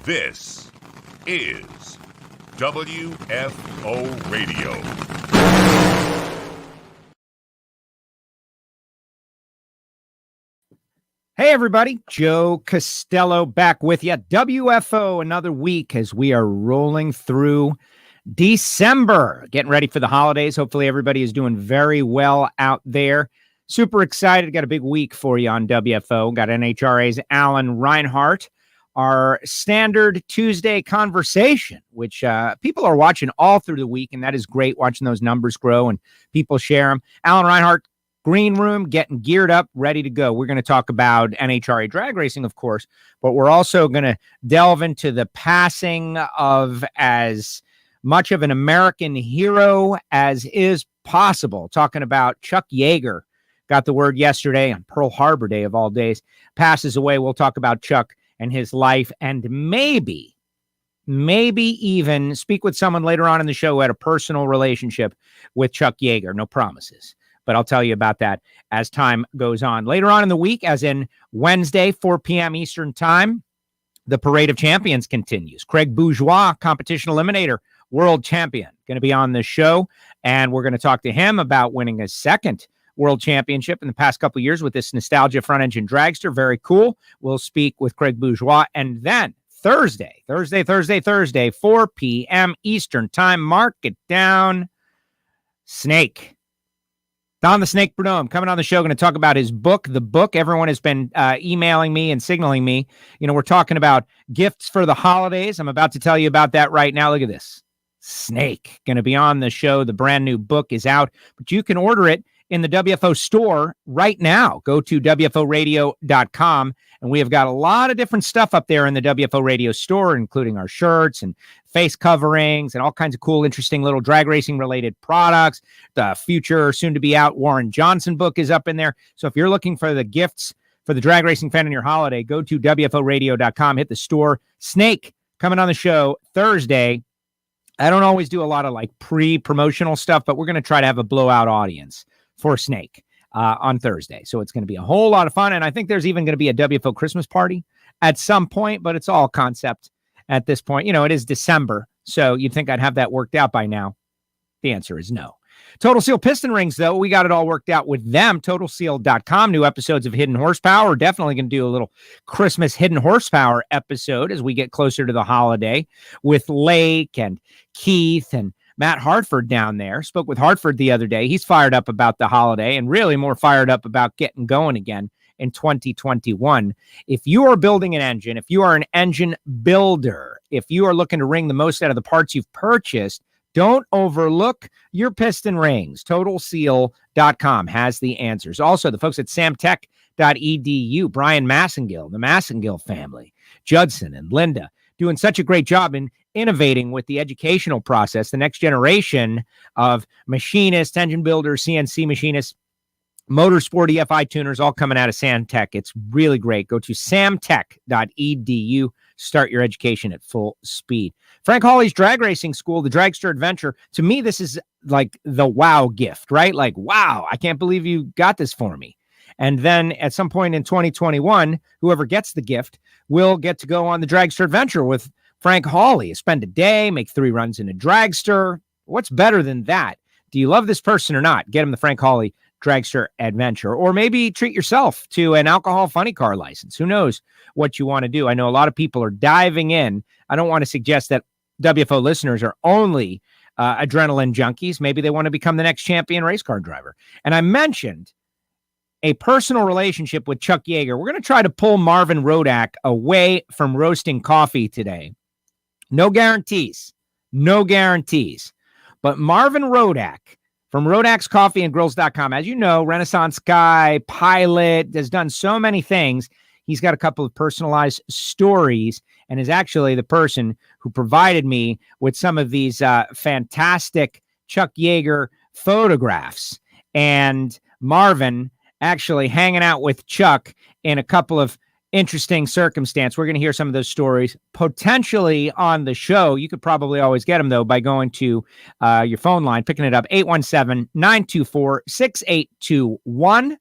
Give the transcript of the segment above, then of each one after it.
This is WFO Radio. Hey, everybody. Joe Castello back with you. WFO, another week as we are rolling through December, getting ready for the holidays. Hopefully, everybody is doing very well out there. Super excited. Got a big week for you on WFO. Got NHRA's Alan Reinhart, our standard Tuesday conversation, which people are watching all through the week, and that is great, watching those numbers grow and people share them. Alan Reinhart, green room, getting geared up, ready to go. We're going to talk about NHRA drag racing, of course, but we're also going to delve into the passing of as much of an American hero as is possible. Talking about Chuck Yeager. Got the word yesterday on Pearl Harbor Day of all days. Passes away. We'll talk about Chuck and his life, and maybe even speak with someone later on in the show who had a personal relationship with Chuck Yeager. No promises, but I'll tell you about that as time goes on. Later on in the week, as in Wednesday, 4 p.m. Eastern Time, the Parade of Champions continues. Craig Bourgeois, competition eliminator, world champion, going to be on the show, and we're going to talk to him about winning his second world championship in the past couple of years with this nostalgia front engine dragster. Very cool. We'll speak with Craig Bourgeois. And then Thursday, 4 p.m. Eastern Time, mark it down, Snake. Don the Snake Bernome coming on the show, going to talk about his book. The book, everyone has been emailing me and signaling me. You know, we're talking about gifts for the holidays. I'm about to tell you about that right now. Look at this. Snake going to be on the show. The brand new book is out, but you can order it in the WFO store right now. Go to WFOradio.com, and we have got a lot of different stuff up there in the WFO Radio store, including our shirts and face coverings and all kinds of cool, interesting little drag racing related products. The future soon to be out Warren Johnson book is up in there. So if you're looking for the gifts for the drag racing fan in your holiday, go to WFOradio.com, hit the store. Snake coming on the show Thursday. I don't always do a lot of like pre-promotional stuff, but we're going to try to have a blowout audience for Snake on Thursday. So it's going to be a whole lot of fun. And I think there's even going to be a WFO Christmas party at some point, but it's all concept at this point. You know, it is December, so you'd think I'd have that worked out by now. The answer is no. Total Seal Piston Rings, though, we got it all worked out with them. TotalSeal.com. New episodes of Hidden Horsepower. We're definitely going to do a little Christmas Hidden Horsepower episode as we get closer to the holiday with Lake and Keith and Matt Hartford down there. Spoke with Hartford the other day. He's fired up about the holiday and really more fired up about getting going again in 2021. If you are building an engine, if you are an engine builder, if you are looking to wring the most out of the parts you've purchased, don't overlook your piston rings. TotalSeal.com has the answers. Also, the folks at samtech.edu, Brian Massengill, the Massengill family, Judson and Linda, doing such a great job in innovating with the educational process. The next generation of machinists, engine builders, CNC machinists, motorsport EFI tuners, all coming out of Samtech. It's really great. Go to samtech.edu. Start your education at full speed. Frank Hawley's Drag Racing School, the Dragster Adventure. To me, this is like the wow gift, right? Like, wow, I can't believe you got this for me. And then at some point in 2021, whoever gets the gift will get to go on the Dragster Adventure with Frank Hawley. Spend a day, make 3 runs in a dragster. What's better than that? Do you love this person or not? Get him the Frank Hawley Dragster Adventure. Or maybe treat yourself to an alcohol funny car license. Who knows what you want to do? I know a lot of people are diving in. I don't want to suggest that WFO listeners are only adrenaline junkies. Maybe they want to become the next champion race car driver. And I mentioned a personal relationship with Chuck Yeager. We're going to try to pull Marvin Rodak away from roasting coffee today. No guarantees. But Marvin Rodak from RodaksCoffeeandGrills.com, as you know, Renaissance guy, pilot, has done so many things. He's got a couple of personalized stories and is actually the person who provided me with some of these fantastic Chuck Yeager photographs. And Marvin actually hanging out with Chuck in a couple of interesting circumstance. We're going to hear some of those stories potentially on the show. You could probably always get them, though, by going to your phone line, picking it up, 817-924-6821.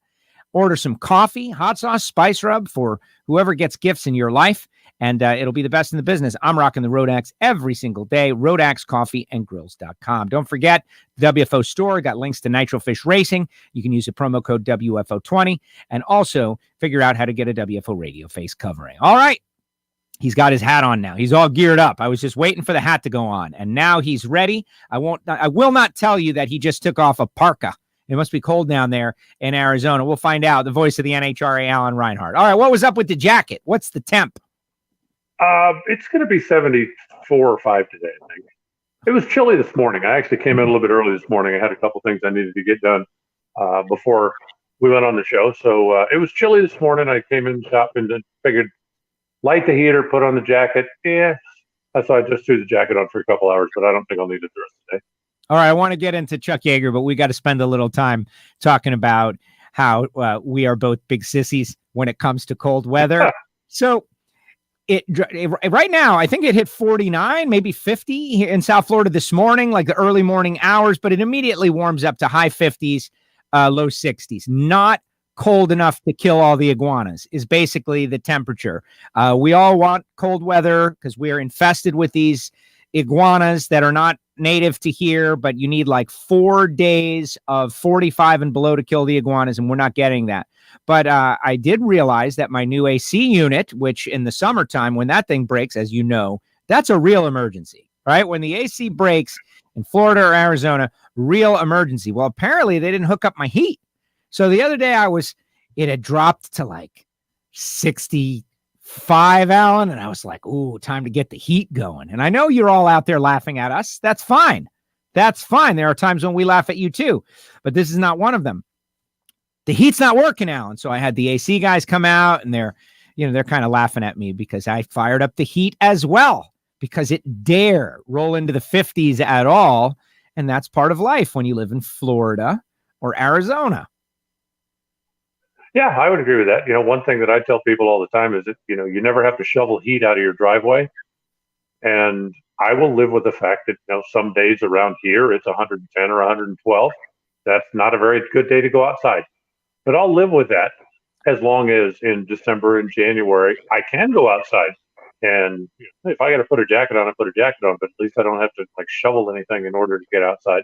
Order some coffee, hot sauce, spice rub for whoever gets gifts in your life, and it'll be the best in the business. I'm rocking the Road Axe every single day. RoadAxeCoffeeandGrills.com. Don't forget, the WFO store got links to Nitro Fish Racing. You can use the promo code WFO20 and also figure out how to get a WFO radio face covering. All right. He's got his hat on now. He's all geared up. I was just waiting for the hat to go on, and now he's ready. I will not tell you that he just took off a parka. It must be cold down there in Arizona. We'll find out. The voice of the NHRA, Alan Reinhart. All right, what was up with the jacket? What's the temp? It's going to be 74 or 5 today, I think. It was chilly this morning. I actually came in a little bit early this morning. I had a couple things I needed to get done before we went on the show. So it was chilly this morning. I came in shopping and figured light the heater, put on the jacket. Yeah, so I just threw the jacket on for a couple hours, but I don't think I'll need it the rest of the day. All right, I want to get into Chuck Yeager, but we got to spend a little time talking about how we are both big sissies when it comes to cold weather. So right now, I think it hit 49, maybe 50 here in South Florida this morning, like the early morning hours, but it immediately warms up to high 50s, low 60s. Not cold enough to kill all the iguanas is basically the temperature. We all want cold weather because we are infested with these iguanas that are not native to here, but you need like 4 days of 45 and below to kill the iguanas, and we're not getting that. But I did realize that my new AC unit, which in the summertime, when that thing breaks, as you know, that's a real emergency, right? When the AC breaks in Florida or Arizona, real emergency. Well, apparently they didn't hook up my heat. So the other day it had dropped to like 65, Alan, and I was like, ooh, time to get the heat going. And I know you're all out there laughing at us. That's fine. That's fine. There are times when we laugh at you too, but this is not one of them. The heat's not working, Alan. So I had the AC guys come out, and they're kind of laughing at me because I fired up the heat as well, because it dare roll into the 50s at all. And that's part of life when you live in Florida or Arizona. Yeah, I would agree with that. One thing that I tell people all the time is that, you never have to shovel heat out of your driveway. And I will live with the fact that, some days around here, it's 110 or 112. That's not a very good day to go outside. But I'll live with that as long as in December and January, I can go outside. And if I got to put a jacket on, I put a jacket on, but at least I don't have to shovel anything in order to get outside.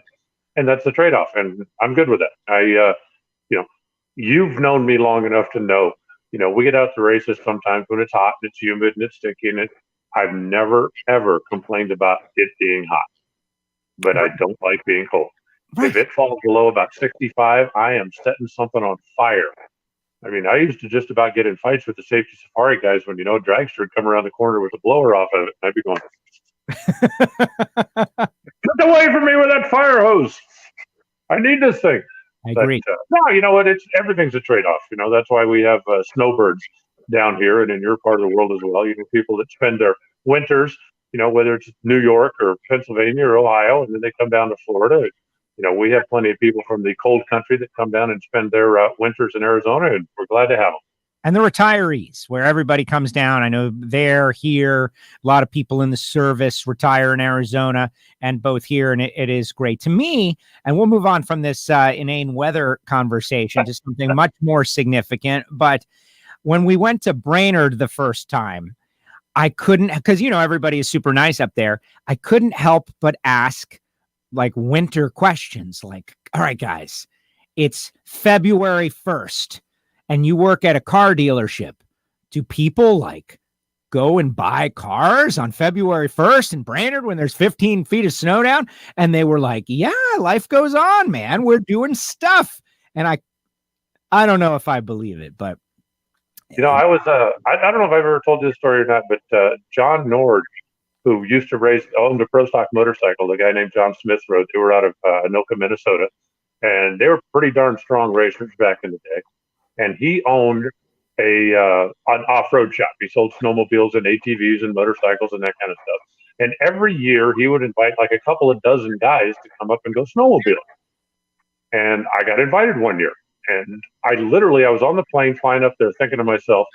And that's the trade-off. And I'm good with that. You've known me long enough to know, we get out to races sometimes when it's hot and it's humid and it's sticky, and I've never, ever complained about it being hot, but I don't like being cold. Right. If it falls below about 65, I am setting something on fire. I mean, I used to just about get in fights with the safety safari guys when, a dragster would come around the corner with a blower off of it. And I'd be going, get away from me with that fire hose. I need this thing. I agree. No, you know what? Everything's a trade-off. That's why we have snowbirds down here and in your part of the world as well. People that spend their winters, whether it's New York or Pennsylvania or Ohio, and then they come down to Florida. We have plenty of people from the cold country that come down and spend their winters in Arizona, and we're glad to have them. And the retirees, where everybody comes down. I know they're here. A lot of people in the service retire in Arizona, and both here, and it is great to me. And we'll move on from this inane weather conversation to something much more significant. But when we went to Brainerd the first time, I couldn't, because, everybody is super nice up there. I couldn't help but ask winter questions like, all right, guys, it's February 1st. And you work at a car dealership. Do people go and buy cars on February 1st in Brainerd when there's 15 feet of snow down? And they were like, yeah, life goes on, man. We're doing stuff. And I don't know if I believe it, but. I was, I don't know if I've ever told you this story or not, but John Nord, who used to owned a Pro Stock motorcycle, the guy named John Smith rode, who were out of Anoka, Minnesota. And they were pretty darn strong racers back in the day. And he owned an off-road shop. He sold snowmobiles and ATVs and motorcycles and that kind of stuff. And every year he would invite a couple of dozen guys to come up and go snowmobiling. And I got invited one year. And I was on the plane flying up there thinking to myself,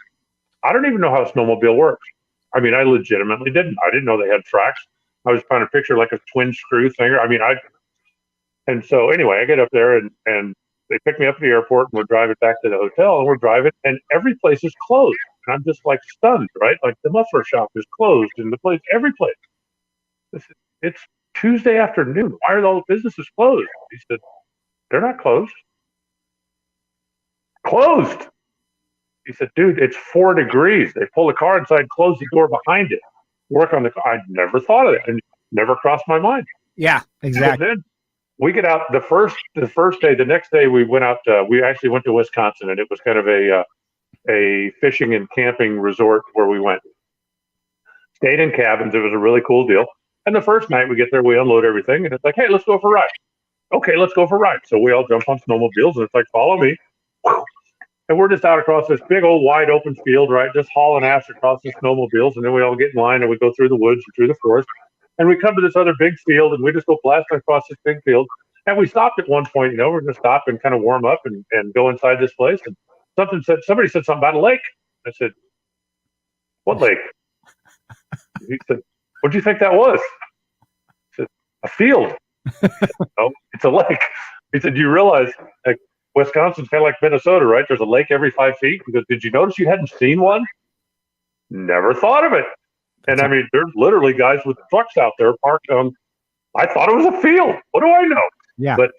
I don't even know how a snowmobile works. I mean, I legitimately didn't. I didn't know they had tracks. I was trying to picture a twin screw thing. And so anyway, I get up there and they pick me up at the airport, and we're driving back to the hotel, and we're driving, and every place is closed. And I'm just like stunned, right? Like the muffler shop is closed, and every place. It's Tuesday afternoon. Why are all the businesses closed? He said, they're not closed. Closed. He said, dude, it's 4 degrees. They pull the car inside, close the door behind it, work on the car. I never thought of it, and never crossed my mind. Yeah, exactly. And then we get out the first day. The next day we went out. We actually went to Wisconsin, and it was kind of a fishing and camping resort where we went. Stayed in cabins. It was a really cool deal. And the first night we get there, we unload everything, and it's like, hey, let's go for a ride. Okay, let's go for a ride. So we all jump on snowmobiles, and it's like, follow me. And we're just out across this big old wide open field, right? Just hauling ass across the snowmobiles, and then we all get in line and we go through the woods and through the forest. And we come to this other big field, and we just go blasting across this big field. And we stopped at one point, we're going to stop and kind of warm up and go inside this place. And somebody said something about a lake. I said, what lake? He said, what do you think that was? I said, a field. No, it's a lake. He said, do you realize like Wisconsin's kind of like Minnesota, right? There's a lake every 5 feet. Because did you notice you hadn't seen one? Never thought of it. And I mean, there's literally guys with trucks out there parked on. I thought it was a field. What do I know? Yeah. But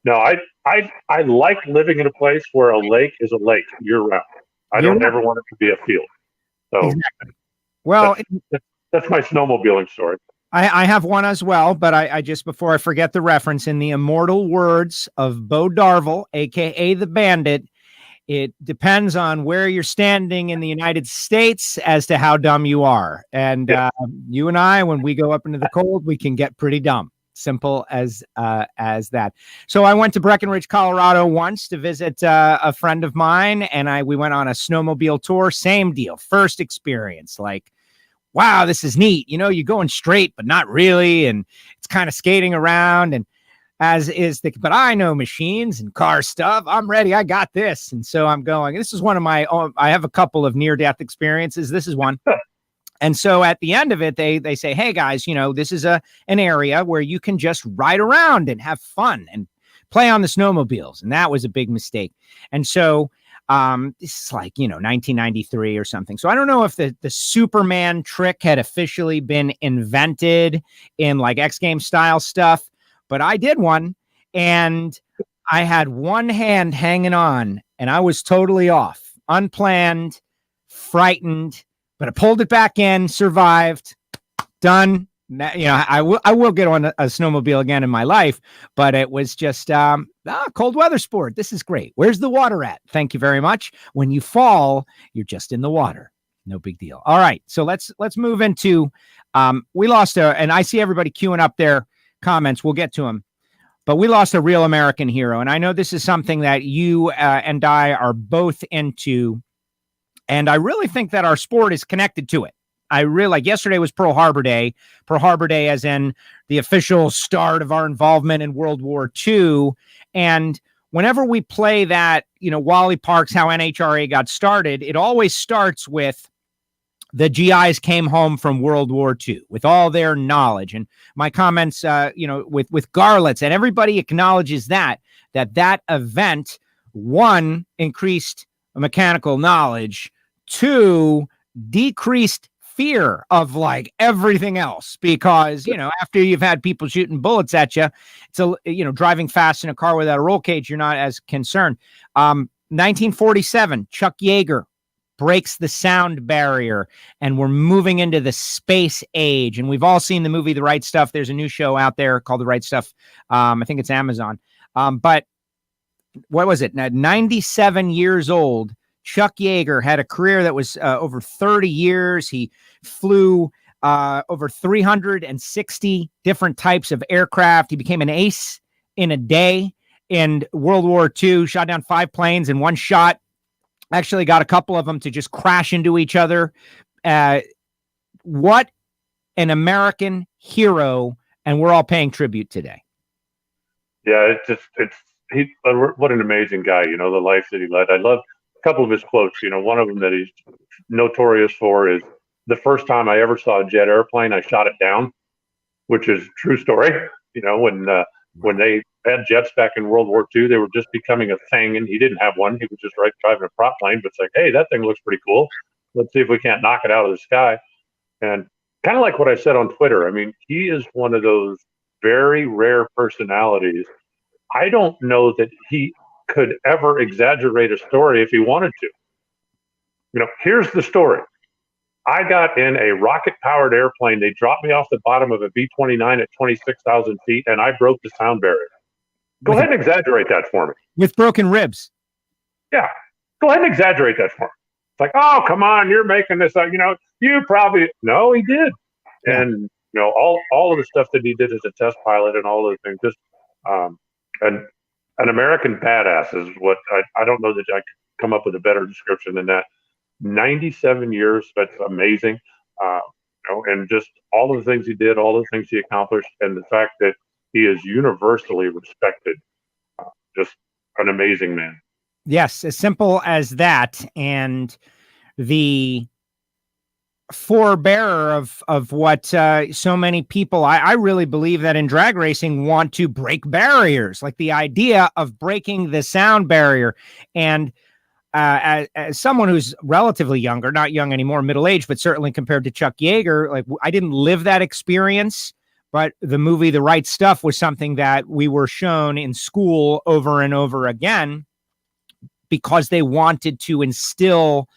no, I like living in a place where a lake is a lake year round. I don't ever want it to be a field. So exactly. Well, that's my snowmobiling story. I have one as well, but I just, before I forget the reference, in the immortal words of Bo Darvel, aka the Bandit, it depends on where you're standing in the United States as to how dumb you are. And you and I, when we go up into the cold, we can get pretty dumb. Simple as that. So I went to Breckenridge, Colorado once to visit a friend of mine, and we went on a snowmobile tour. Same deal. First experience, like, wow, this is neat. You're going straight, but not really. And it's kind of skating around, and but I know machines and car stuff. I'm ready. I got this. And so I'm going. This is one of I have a couple of near-death experiences. This is one. And so at the end of it, they say, hey, guys, this is an area where you can just ride around and have fun and play on the snowmobiles. And that was a big mistake. And so this is like, 1993 or something. So I don't know if the Superman trick had officially been invented in like X Games style stuff, but I did one, and I had one hand hanging on, and I was totally off, unplanned, frightened, but I pulled it back in, survived, done. I will get on a snowmobile again in my life, but it was just cold weather sport. This is great. Where's the water at? Thank you very much. When you fall, you're just in the water. No big deal. All right, so let's move into. We lost and I see everybody queuing up their comments. We'll get to them, but we lost a real American hero, and I know this is something that you and I are both into, and I really think that our sport is connected to it. I really like yesterday was Pearl Harbor Day as in the official start of our involvement in World War II. And whenever we play that, Wally Parks, how NHRA got started, it always starts with the GIs came home from World War II with all their knowledge. And my comments, with Garlitz, and everybody acknowledges that event, one, increased mechanical knowledge, two, decreased fear of like everything else, because after you've had people shooting bullets at you, it's driving fast in a car without a roll cage, you're not as concerned. 1947, Chuck Yeager breaks the sound barrier, and we're moving into the space age. And we've all seen the movie The Right Stuff. There's a new show out there called The Right Stuff. I think it's Amazon. But what was it? 97 years old. Chuck Yeager had a career that was over 30 years. He flew over 360 different types of aircraft. He became an ace in a day in World War II, shot down 5 planes in one shot, actually got a couple of them to just crash into each other. What an American hero, and we're all paying tribute today. Yeah, what an amazing guy, the life that he led. I love a couple of his quotes. One of them that he's notorious for is, the first time I ever saw a jet airplane, I shot it down, which is a true story. When When they had jets back in World War II, they were just becoming a thing, and he didn't have one. He was just driving a prop plane, but it's like, hey, that thing looks pretty cool. Let's see if we can't knock it out of the sky. And kind of like what I said on Twitter, I mean, he is one of those very rare personalities. I don't know that he could ever exaggerate a story if he wanted to. Here's the story. I got in a rocket-powered airplane. They dropped me off the bottom of a B-29 at 26,000 feet, and I broke the sound barrier. Go ahead and exaggerate that for me. With broken ribs. Yeah. Go ahead and exaggerate that for me. It's like, oh, come on, you're making this up. You probably – no, he did. Yeah. And, all of the stuff that he did as a test pilot and all those things, just an American badass is what I don't know that I could come up with a better description than that. 97 years, that's amazing. And just all of the things he did, all the things he accomplished, and the fact that he is universally respected. Just an amazing man. Yes, as simple as that. And the forebearer of what so many people, I really believe that in drag racing, want to break barriers, like the idea of breaking the sound barrier. And as someone who's relatively younger, not young anymore, middle-aged, but certainly compared to Chuck Yeager, like I didn't live that experience, but the movie The Right Stuff was something that we were shown in school over and over again because they wanted to instill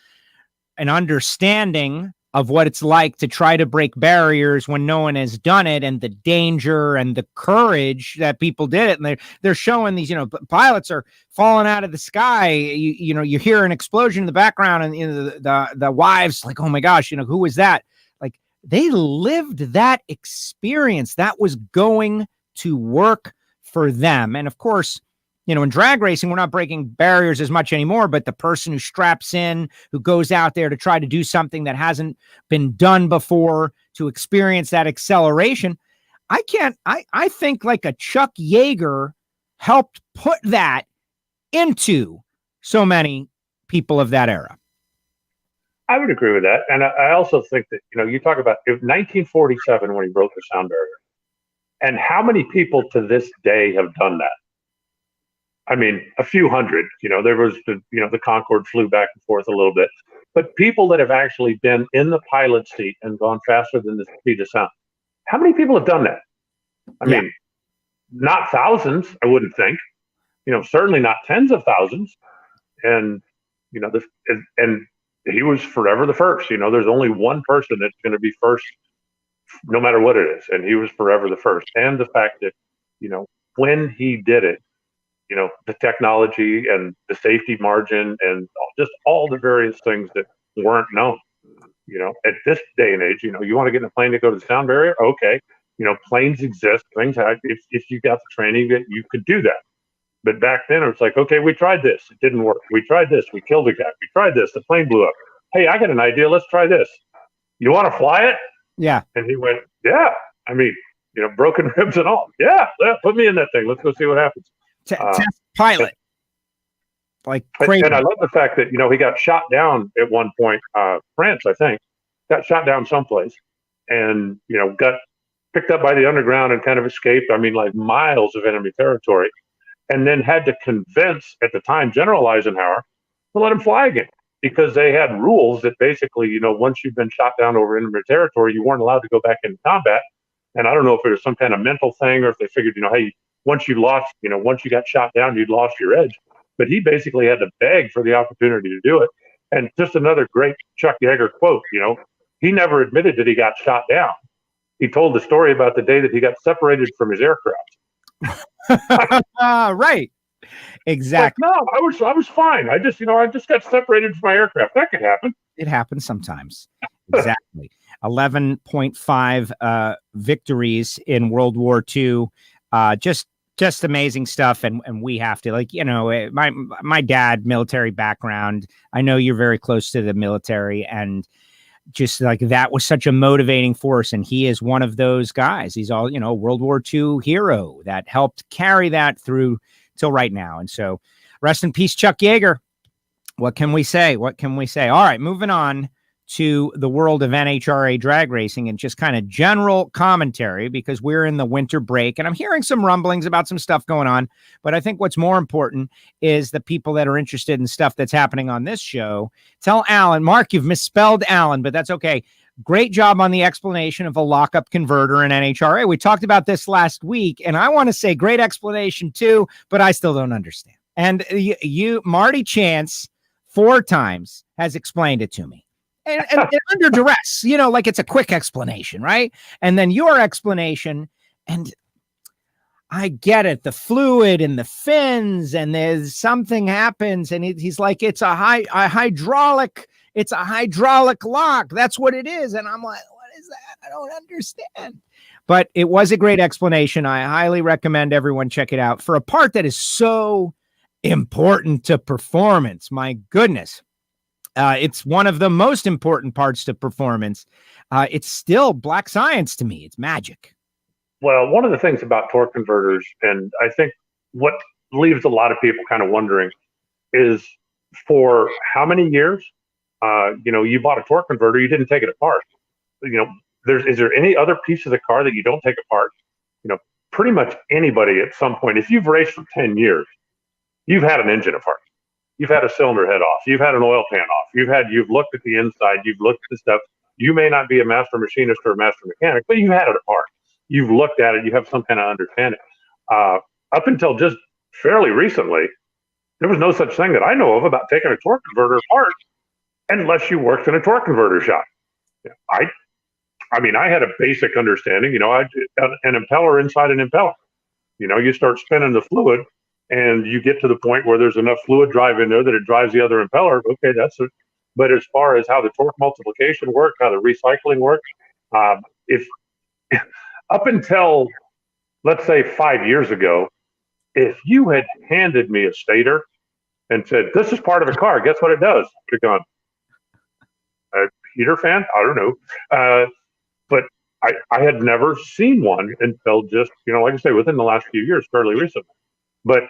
an understanding of what it's like to try to break barriers when no one has done it, and the danger and the courage that people did it. And they're showing these, pilots are falling out of the sky. You hear an explosion in the background, and the wives like, oh my gosh, who was that? Like, they lived that experience. That was going to work for them. And of course, in drag racing, we're not breaking barriers as much anymore, but the person who straps in, who goes out there to try to do something that hasn't been done before, to experience that acceleration. I think like a Chuck Yeager helped put that into so many people of that era. I would agree with that. And I also think that, you talk about 1947 when he broke the sound barrier, and how many people to this day have done that? I mean, a few hundred. There was the Concorde flew back and forth a little bit, but people that have actually been in the pilot seat and gone faster than the speed of sound. How many people have done that? I mean, not thousands, I wouldn't think. Certainly not tens of thousands. And and he was forever the first. There's only one person that's going to be first, no matter what it is, and he was forever the first. And the fact that when he did it, the technology and the safety margin and just all the various things that weren't known. At this day and age, you want to get in a plane to go to the sound barrier? Okay. Planes exist. Things have, if you got the training, that you could do that. But back then it was like, okay, we tried this. It didn't work. We tried this. We killed a guy. We tried this. The plane blew up. Hey, I got an idea. Let's try this. You want to fly it? Yeah. And he went, yeah. I mean, broken ribs and all. Yeah. Put me in that thing. Let's go see what happens. Test pilot, like crazy. And I love the fact that he got shot down at one point. France, I think, got shot down someplace, and got picked up by the underground and kind of escaped. I mean, like miles of enemy territory, and then had to convince at the time General Eisenhower to let him fly again, because they had rules that basically once you've been shot down over enemy territory, you weren't allowed to go back into combat. And I don't know if it was some kind of mental thing, or if they figured hey, once you got shot down, you'd lost your edge. But he basically had to beg for the opportunity to do it. And just another great Chuck Yeager quote, he never admitted that he got shot down. He told the story about the day that he got separated from his aircraft. Right. Exactly. Like, no, I was fine. I just got separated from my aircraft. That could happen. It happens sometimes. Exactly. 11.5 victories in World War II. Just amazing stuff. And we have to, my dad, military background. I know you're very close to the military, and just like that was such a motivating force. And he is one of those guys. He's all, World War II hero that helped carry that through till right now. And so rest in peace, Chuck Yeager. What can we say? All right, moving on to the world of NHRA drag racing and just kind of general commentary, because we're in the winter break and I'm hearing some rumblings about some stuff going on. But I think what's more important is the people that are interested in stuff that's happening on this show. Tell Alan, Mark, you've misspelled Alan, but that's okay. Great job on the explanation of a lockup converter in NHRA. We talked about this last week, and I want to say great explanation too, but I still don't understand. And you Marty Chance, 4 times has explained it to me. And under duress, like it's a quick explanation, right? And then your explanation, and I get it, the fluid and the fins, and there's something happens, and he's like, it's a hydraulic lock. That's what it is. And I'm like, what is that? I don't understand. But it was a great explanation. I highly recommend everyone check it out for a part that is so important to performance. My goodness. It's one of the most important parts to performance. It's still black science to me. It's magic. Well, one of the things about torque converters, and I think what leaves a lot of people kind of wondering, is for how many years, you bought a torque converter, you didn't take it apart. Is there any other piece of the car that you don't take apart? Pretty much anybody at some point, if you've raced for 10 years, you've had an engine apart. You've had a cylinder head off. You've had an oil pan off. You've looked at the inside. You've looked at the stuff. You may not be a master machinist or a master mechanic, but you've had it apart. You've looked at it. You have some kind of understanding. Up until just fairly recently, there was no such thing that I know of about taking a torque converter apart unless you worked in a torque converter shop. I mean, I had a basic understanding. An impeller inside an impeller. You start spinning the fluid, and you get to the point where there's enough fluid drive in there that it drives the other impeller. Okay, that's it. But as far as how the torque multiplication works, how the recycling works, if up until, let's say, 5 years ago, if you had handed me a stator and said, this is part of a car, guess what it does? I'd have gone, a heater fan? I don't know. But I had never seen one until just, like I say, within the last few years, fairly recently. But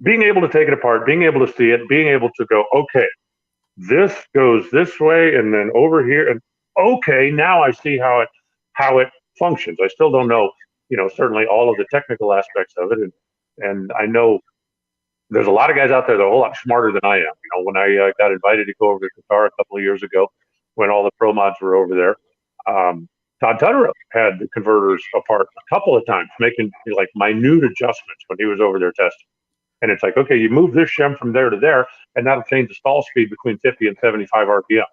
being able to take it apart, being able to see it, being able to go, okay, this goes this way and then over here, and okay, now I see how it functions. I still don't know, certainly all of the technical aspects of it, and I know there's a lot of guys out there that are a whole lot smarter than I am. When I got invited to go over to Qatar a couple of years ago, when all the pro mods were over there, Todd Tutterup had the converters apart a couple of times, making like minute adjustments when he was over there testing. And it's like, okay, you move this shim from there to there, and that'll change the stall speed between 50 and 75 RPM.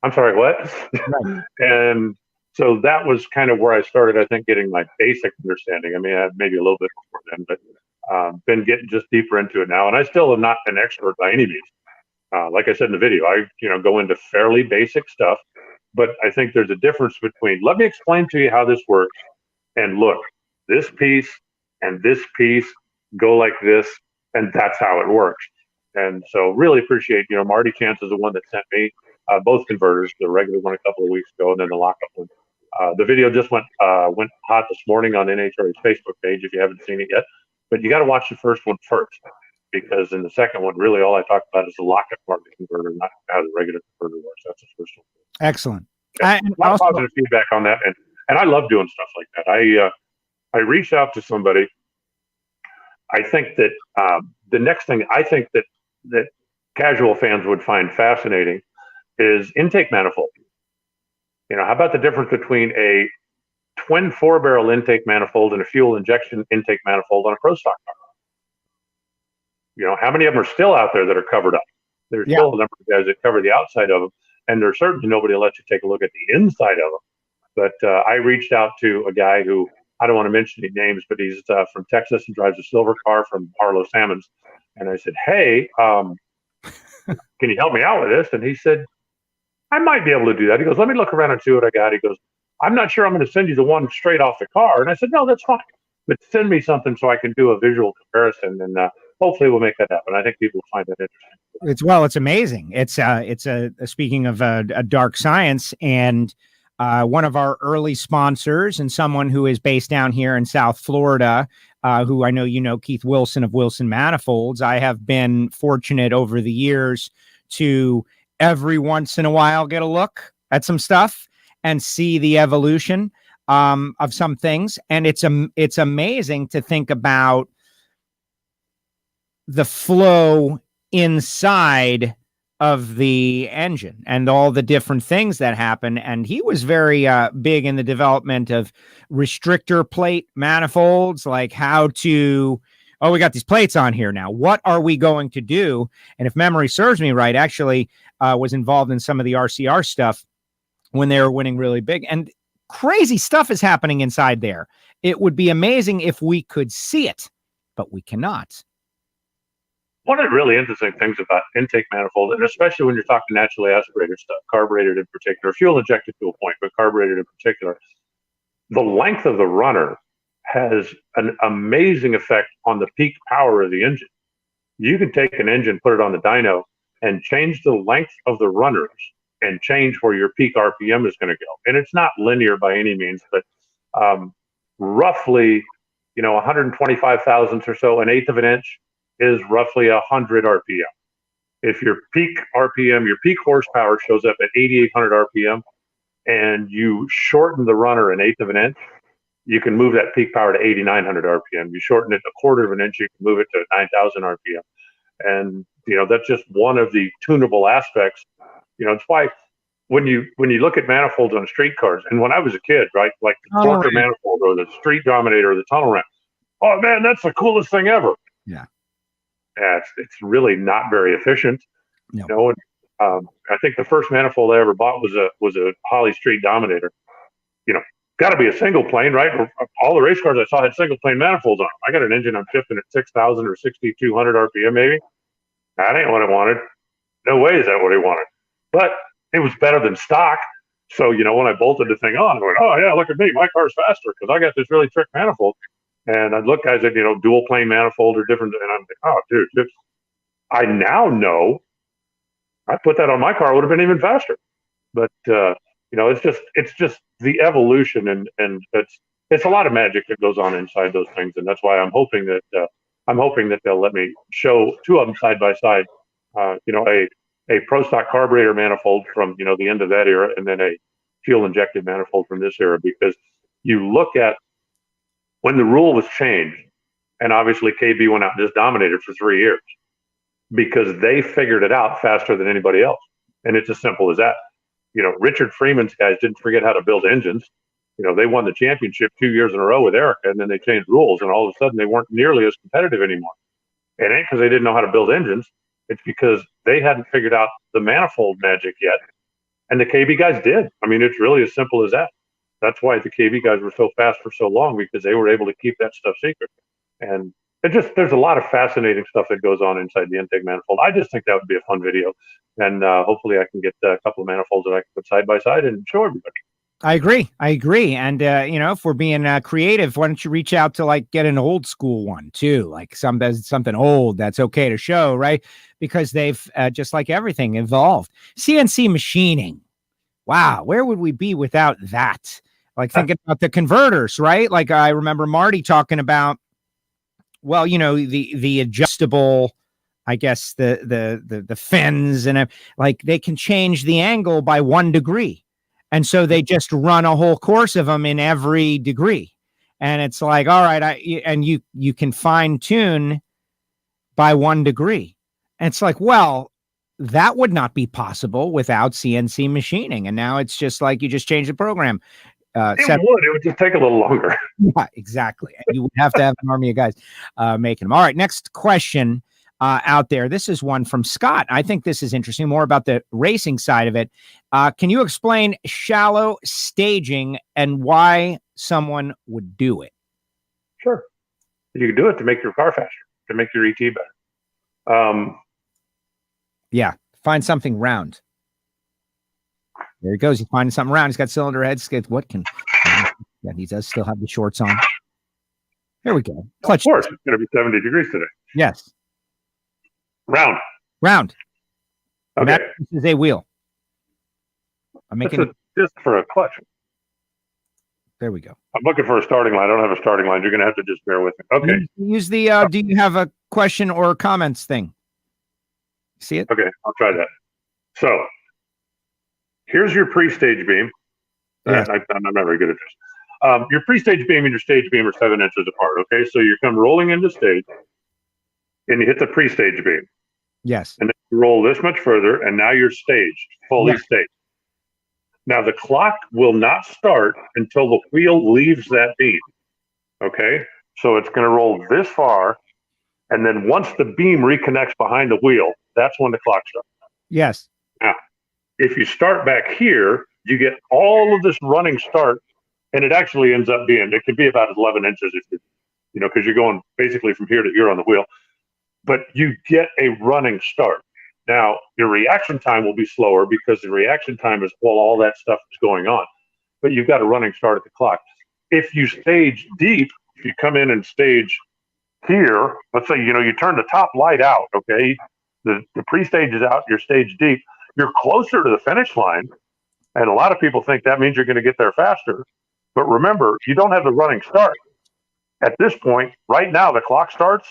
I'm sorry, what? Right. And so that was kind of where I started, I think, getting my basic understanding. I mean, I had maybe a little bit before then, but been getting just deeper into it now. And I still am not an expert by any means. Like I said in the video, I go into fairly basic stuff, but I think there's a difference between, let me explain to you how this works, and look, this piece and this piece go like this, and that's how it works. And so really appreciate, Marty Chance is the one that sent me both converters, the regular one a couple of weeks ago, and then the lockup one. The video just went hot this morning on NHRA's Facebook page if you haven't seen it yet, but you got to watch the first one first, because in the second one, really all I talked about is the lockup part of the converter, not how the regular converter works. That's the first one. Excellent. A lot of positive feedback on that, and I love doing stuff like that. I reached out to somebody. I think that the next thing I think that casual fans would find fascinating is intake manifold. How about the difference between a twin 4-barrel intake manifold and a fuel injection intake manifold on a pro stock car? How many of them are still out there that are covered up? There's still a number of guys that cover the outside of them, and there's certainly nobody will let you take a look at the inside of them. But I reached out to a guy who, I don't want to mention any names, but he's from Texas and drives a silver car from Arlo Salmons. And I said, hey, can you help me out with this? And he said, I might be able to do that. He goes, let me look around and see what I got. He goes, I'm not sure I'm going to send you the one straight off the car. And I said, no, that's fine. But send me something so I can do a visual comparison, and hopefully we'll make that happen. I think people will find that interesting. It's amazing. It's speaking of a dark science, and one of our early sponsors and someone who is based down here in South Florida, who I know Keith Wilson of Wilson Manifolds. I have been fortunate over the years to every once in a while get a look at some stuff and see the evolution of some things. And it's amazing to think about the flow inside of the engine and all the different things that happen. And he was very big in the development of restrictor plate manifolds, like how to, we got these plates on here now. What are we going to do? And if memory serves me right, actually was involved in some of the RCR stuff when they were winning really big. And crazy stuff is happening inside there. It would be amazing if we could see it, but we cannot. One of the really interesting things about intake manifold, and especially when you're talking naturally aspirated stuff, carbureted in particular, fuel injected to a point, but carbureted in particular, the length of the runner has an amazing effect on the peak power of the engine. You can take an engine, put it on the dyno, and change the length of the runners and change where your peak RPM is going to go. And it's not linear by any means, but roughly, 125 thousandths or so, an eighth of an inch is roughly 100 RPM. If your peak RPM, your peak horsepower shows up at 8,800 RPM, and you shorten the runner an eighth of an inch, you can move that peak power to 8,900 RPM. You shorten it a quarter of an inch, you can move it to 9,000 RPM. And, that's just one of the tunable aspects. It's why when you look at manifolds on street cars, and when I was a kid, right, like the Porter manifold or the Street Dominator or the tunnel ramp, oh man, that's the coolest thing ever. Yeah. It's really not very efficient. No. I think the first manifold I ever bought was a Holly Street Dominator. Got to be a single plane, right? All the race cars I saw had single plane manifolds on them. I got an engine I'm shifting at 6,000 or 6,200 RPM maybe. That ain't what I wanted. No way is that what I wanted. But it was better than stock. So, when I bolted the thing on, I went, oh yeah, look at me, my car's faster because I got this really trick manifold. And I'd look guys at, dual plane manifold or different, and I'm like, oh dude, I now know I put that on my car, it would have been even faster. But it's just the evolution, and it's a lot of magic that goes on inside those things, and that's why I'm hoping that they'll let me show two of them side by side. A pro stock carburetor manifold from the end of that era, and then a fuel injected manifold from this era, because you look at when the rule was changed, and obviously KB went out and just dominated for 3 years because they figured it out faster than anybody else, and it's as simple as that. Richard Freeman's guys didn't forget how to build engines. They won the championship 2 years in a row with Erica, and then they changed rules, and all of a sudden they weren't nearly as competitive anymore. It ain't because they didn't know how to build engines. It's because they hadn't figured out the manifold magic yet, and the KB guys did. I mean, it's really as simple as that. That's why the KB guys were so fast for so long, because they were able to keep that stuff secret. And there's a lot of fascinating stuff that goes on inside the intake manifold. I just think that would be a fun video. And hopefully I can get a couple of manifolds that I can put side by side and show everybody. I agree. And, if we're being creative, why don't you reach out to get an old school one too? Like something old that's okay to show, right? Because they've just like everything evolved. CNC machining. Wow. Where would we be without that? Like thinking about the converters, right? Like I remember Marty talking about, well, the adjustable, I guess the fins, and like they can change the angle by 1 degree. And so they just run a whole course of them in every degree. And it's like, all right, you can fine tune by 1 degree. And it's like, well, that would not be possible without CNC machining. And now it's just like, you just change the program. It would just take a little longer. Yeah, exactly. And you would have to have an army of guys making them. All right, next question out there. This is one from Scott. I think this is interesting, more about the racing side of it. Can you explain shallow staging and why someone would do it? Sure. You can do it to make your car faster, to make your ET better. Yeah, find something round. There he goes. He's finding something round. He's got cylinder heads. Yeah, he does still have the shorts on. Here we go. Clutch. Of course, it's going to be 70 degrees today. Yes. Round. Okay. This is a wheel. I'm making just for a clutch. There we go. I'm looking for a starting line. I don't have a starting line. You're going to have to just bear with me. Okay. Use the, do you have a question or comments thing? See it? Okay. I'll try that. So here's your pre-stage beam. Yes. I'm not very good at this. Your pre-stage beam and your stage beam are 7 inches apart. Okay, so you come rolling into stage, and you hit the pre-stage beam, Yes. and then you roll this much further, and now you're staged, fully Yes. staged. Now the clock will not start until the wheel leaves that beam. Okay, so it's going to roll this far, and then once the beam reconnects behind the wheel, that's when the clock starts. Yes. Now, if you start back here, you get all of this running start, and it actually ends up being, it could be about 11 inches if you know, because you're going basically from here to here on the wheel, but you get a running start. Now, your reaction time will be slower because the reaction time is while all that stuff is going on, but you've got a running start at the clock. If you stage deep, if you come in and stage here, let's say, you know, you turn the top light out, okay? The pre-stage is out, you're stage deep, you're closer to the finish line. And a lot of people think that means you're going to get there faster. But remember, you don't have the running start. At this point, right now, the clock starts,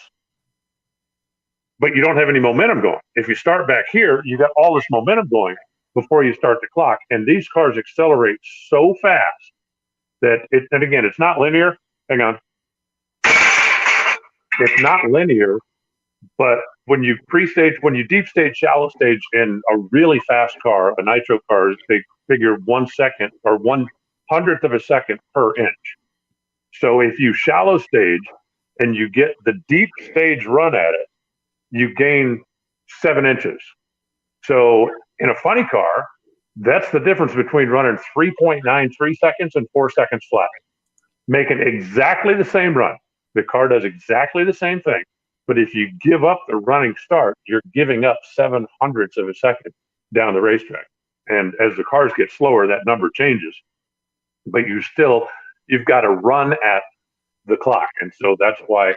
but you don't have any momentum going. If you start back here, you got all this momentum going before you start the clock. And these cars accelerate so fast that and again, it's not linear. Hang on. It's not linear, but when you pre-stage, when you deep stage, shallow stage in a really fast car, a nitro car, they figure 1 second or 1/100th of a second per inch. So if you shallow stage and you get the deep stage run at it, you gain 7 inches. So in a funny car, that's the difference between running 3.93 seconds and 4 seconds flat, making exactly the same run. The car does exactly the same thing. But if you give up the running start, you're giving up 7/100ths of a second down the racetrack. And as the cars get slower, that number changes. But you've got to run at the clock. And so that's why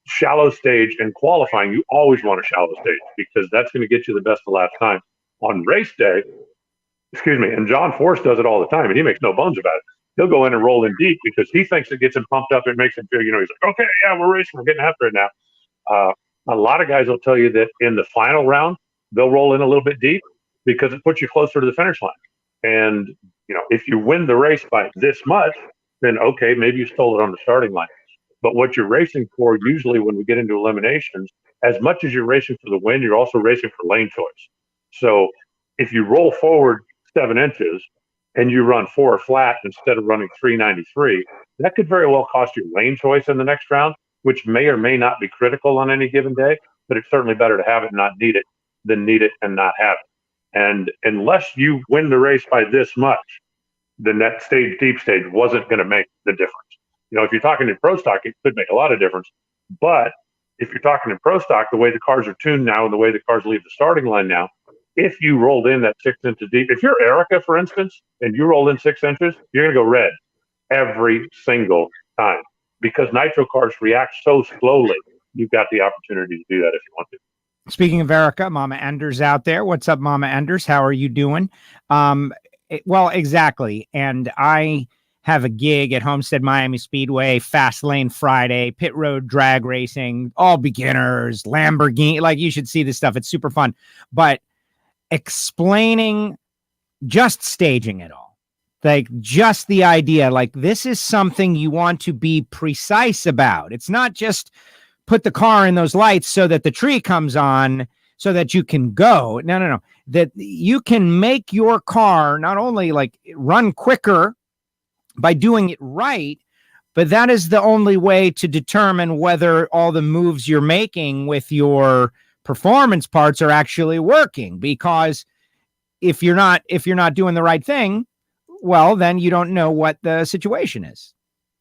shallow stage and qualifying, you always want a shallow stage because that's going to get you the best of lap time. On race day, and John Force does it all the time, and he makes no bones about it. He'll go in and roll in deep because he thinks it gets him pumped up. It makes him feel, you know, he's like, okay, yeah, we're racing, we're getting after it now. A lot of guys will tell you that in the final round, they'll roll in a little bit deep because it puts you closer to the finish line. And, you know, if you win the race by this much, then okay, maybe you stole it on the starting line. But what you're racing for, usually when we get into eliminations, as much as you're racing for the win, you're also racing for lane choice. So if you roll forward 7 inches and you run 4 flat instead of running 393, that could very well cost you lane choice in the next round, which may or may not be critical on any given day, but it's certainly better to have it and not need it than need it and not have it. And unless you win the race by this much, then that deep stage wasn't going to make the difference. You know, if you're talking in pro stock, it could make a lot of difference. But if you're talking in pro stock, the way the cars are tuned now and the way the cars leave the starting line now, if you rolled in that 6 inches deep, if you're Erica, for instance, and you roll in 6 inches, you're going to go red every single time because nitro cars react so slowly. You've got the opportunity to do that if you want to. Speaking of Erica, Mama Enders out there. What's up, Mama Enders? How are you doing? Well, exactly. And I have a gig at Homestead Miami Speedway, Fast Lane Friday, pit road drag racing, all beginners, Lamborghini. Like, you should see this stuff. It's super fun. But explaining, just staging it all, like just the idea, like this is something you want to be precise about. It's not just put the car in those lights so that the tree comes on so that you can go. No. That you can make your car not only like run quicker by doing it right, but that is the only way to determine whether all the moves you're making with your performance parts are actually working. Because if you're not doing the right thing, well, then you don't know what the situation is.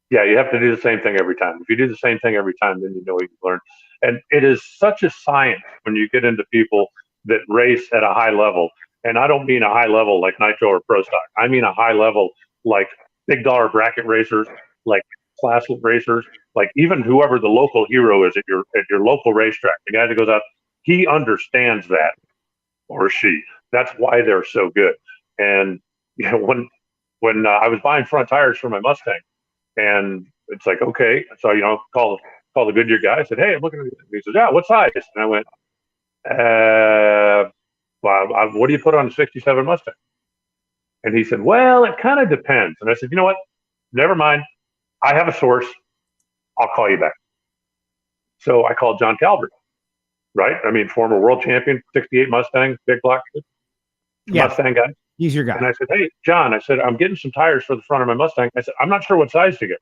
Yeah, you have to do the same thing every time. If you do the same thing every time, then you know what you've learned. And it is such a science when you get into people that race at a high level. And I don't mean a high level like nitro or pro stock. I mean a high level like big dollar bracket racers, like class racers, like even whoever the local hero is at your local racetrack. The guy that goes out, he understands that, or she. That's why they're so good. And you know, when I was buying front tires for my Mustang, and it's like, okay, so you know, call the Goodyear guy. I said, hey, I'm looking at this. He says, yeah, what size? And I went, Well, what do you put on a 67 Mustang? And he said, well, it kind of depends. And I said, you know what? Never mind. I have a source. I'll call you back. So I called John Calvert, right? I mean, former world champion, 68 Mustang, big block Mustang guy. He's your guy. And I said, hey, John, I said, I'm getting some tires for the front of my Mustang. I said, I'm not sure what size to get.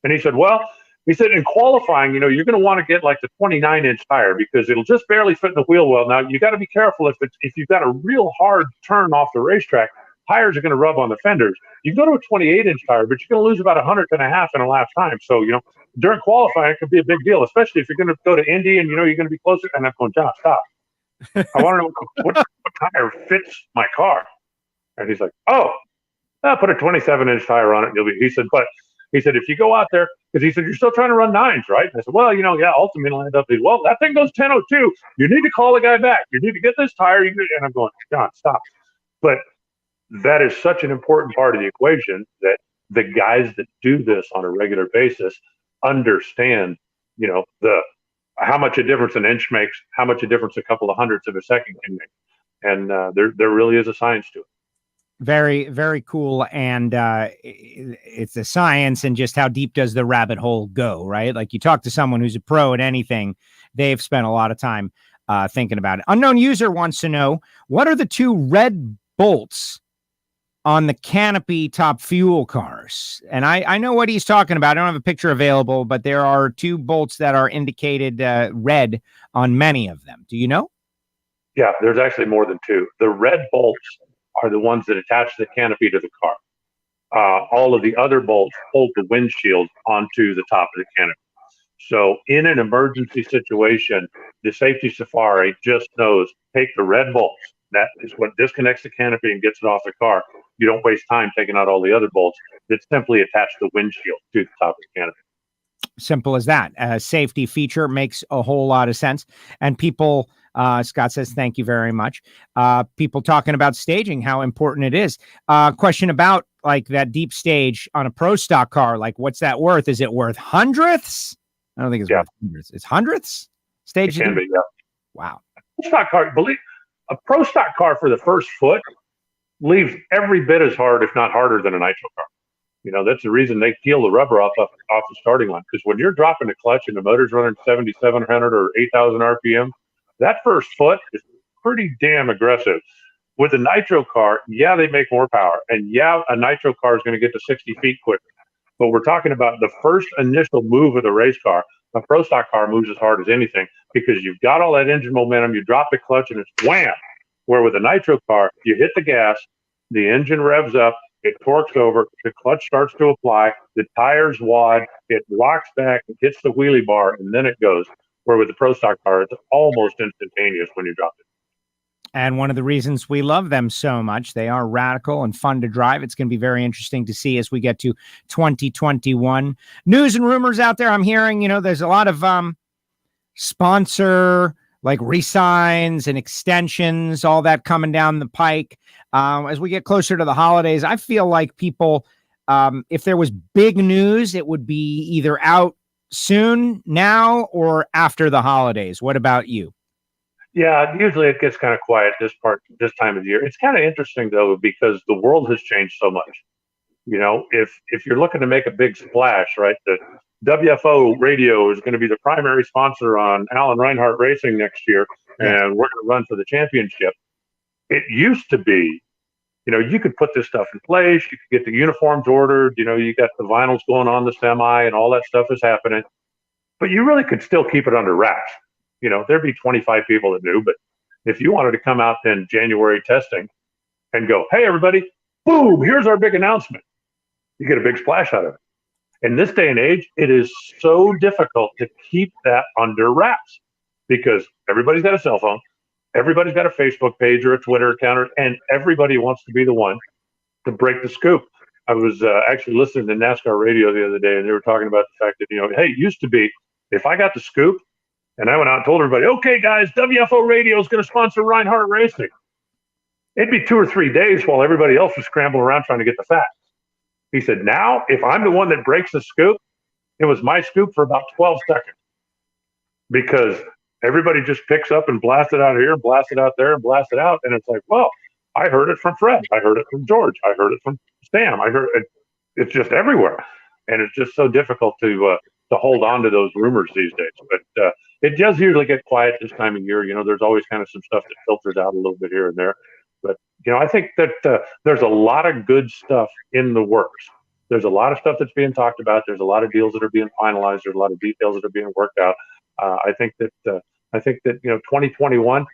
And he said, well, he said, in qualifying, you know, you're going to want to get like the 29-inch tire because it'll just barely fit in the wheel well. Now, you got to be careful if you've got a real hard turn off the racetrack, tires are going to rub on the fenders. You go to a 28-inch tire, but you're going to lose about 1.5 in a lap time. So, you know, during qualifying, it could be a big deal, especially if you're going to go to Indy and, you know, you're going to be closer. And I'm going, John, stop. I want to know what tire fits my car. And he's like, oh, I'll put a 27-inch tire on it. And he said, but he said, if you go out there, because he said, you're still trying to run 9s, right? And I said, well, you know, yeah, ultimately I'll end up, well, that thing goes 10.02. You need to call the guy back. You need to get this tire. And I'm going, John, stop. But that is such an important part of the equation that the guys that do this on a regular basis understand, you know, how much a difference an inch makes, how much a difference a couple of hundredths of a second can make. And there really is a science to it. Very, very cool. And it's a science, and just how deep does the rabbit hole go, right? Like, you talk to someone who's a pro at anything, they've spent a lot of time thinking about it. Unknown user wants to know, what are the 2 red bolts on the canopy top fuel cars? And I know what he's talking about. I don't have a picture available, but there are 2 bolts that are indicated red on many of them. Do you know? Yeah, there's actually more than 2. The red bolts are the ones that attach the canopy to the car. All of the other bolts hold the windshield onto the top of the canopy. So in an emergency situation, the safety safari just knows, take the red bolts. That is what disconnects the canopy and gets it off the car. You don't waste time taking out all the other bolts that simply attach the windshield to the top of the canopy. Simple as that. A safety feature makes a whole lot of sense. And people, Scott says, thank you very much. People talking about staging, how important it is. Question about like that deep stage on a pro stock car. Like, what's that worth? Is it worth hundredths? I don't think it's worth hundredths. It's hundredths? Stage? It can be, yeah. Wow. Stock car, a pro stock car for the first foot leaves every bit as hard, if not harder, than a nitro car. You know, that's the reason they peel the rubber off the starting line. Because when you're dropping the clutch and the motor's running 7,700 or 8,000 RPM, that first foot is pretty damn aggressive. With a nitro car, yeah, they make more power. And yeah, a nitro car is going to get to 60 feet quicker. But we're talking about the first initial move of the race car. A pro stock car moves as hard as anything because you've got all that engine momentum. You drop the clutch and it's wham. Where with a nitro car, you hit the gas, the engine revs up, it torques over, the clutch starts to apply, the tires wad, it rocks back, it hits the wheelie bar, and then it goes. Where with the pro stock car, it's almost instantaneous when you drop it. And one of the reasons we love them so much, they are radical and fun to drive. It's going to be very interesting to see as we get to 2021. News and rumors out there. I'm hearing, you know, there's a lot of sponsor like resigns and extensions, all that coming down the pike. As we get closer to the holidays, I feel like people, if there was big news, it would be either out soon, now, or after the holidays. What about you? Yeah, usually it gets kind of quiet this time of the year. It's kind of interesting though, because the world has changed so much. You know, if you're looking to make a big splash, right, the WFO radio is going to be the primary sponsor on Alan Reinhart Racing next year, and we're going to run for the championship. It used to be, you know, you could put this stuff in place, you could get the uniforms ordered, you know, you got the vinyls going on the semi and all that stuff is happening, but you really could still keep it under wraps. You know, there'd be 25 people that knew, but if you wanted to come out in January testing and go, hey, everybody, boom, here's our big announcement, you get a big splash out of it. In this day and age, it is so difficult to keep that under wraps because everybody's got a cell phone, everybody's got a Facebook page or a Twitter account, and everybody wants to be the one to break the scoop. I was actually listening to NASCAR radio the other day, and they were talking about the fact that, you know, hey, it used to be if I got the scoop and I went out and told everybody, okay, guys, WFO radio is going to sponsor Reinhart Racing, it'd be 2 or 3 days while everybody else was scrambling around trying to get the facts. He said, now, if I'm the one that breaks the scoop, it was my scoop for about 12 seconds because Everybody just picks up and blasts it out here and blasts it out there and blasts it out. And it's like, well, I heard it from Fred. I heard it from George. I heard it from Sam. I heard it. It's just everywhere. And it's just so difficult to hold on to those rumors these days. But it does usually get quiet this time of year. There's always kind of some stuff that filters out a little bit here and there. But, I think that there's a lot of good stuff in the works. There's a lot of stuff that's being talked about. There's a lot of deals that are being finalized. There's a lot of details that are being worked out. I think that 2021,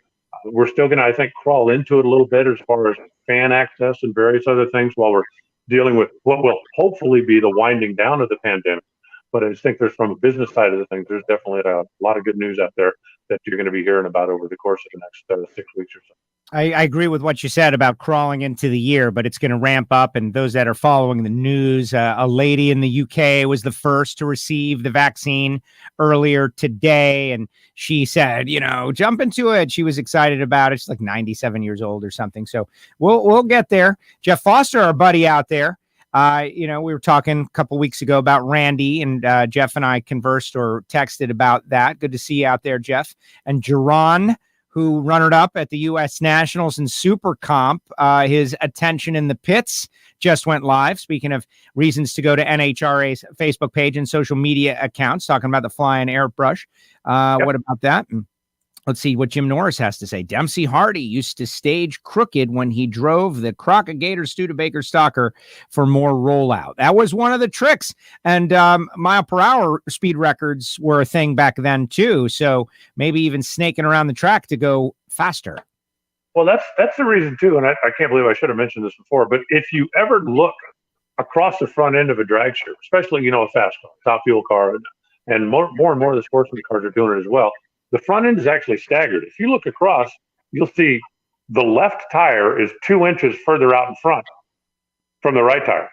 we're still going to, I think, crawl into it a little bit as far as fan access and various other things while we're dealing with what will hopefully be the winding down of the pandemic. But I just think there's, from a business side of the things, there's definitely a lot of good news out there that you're going to be hearing about over the course of the next 6 weeks or so. I agree with what you said about crawling into the year, but it's going to ramp up. And those that are following the news, a lady in the UK was the first to receive the vaccine earlier today. And she said, jump into it. She was excited about it. She's like 97 years old or something. So we'll get there. Jeff Foster, our buddy out there. We were talking a couple weeks ago about Randy, and Jeff and I conversed or texted about that. Good to see you out there, Jeff. And Jerron, who runnered up at the U.S. Nationals in Super Comp. His Attention in the Pits just went live. Speaking of reasons to go to NHRA's Facebook page and social media accounts, talking about the flying airbrush. Yep. What about that? Let's see what Jim Norris has to say. Dempsey Hardy used to stage crooked when he drove the Crockett Gator Studebaker Stalker for more rollout. That was one of the tricks. And mile per hour speed records were a thing back then too. So maybe even snaking around the track to go faster. Well, that's the reason too. And I can't believe I should have mentioned this before, but if you ever look across the front end of a dragster, especially, a fast car, top fuel car, and more and more of the sportsman cars are doing it as well. The front end is actually staggered. If you look across, you'll see the left tire is 2 inches further out in front from the right tire.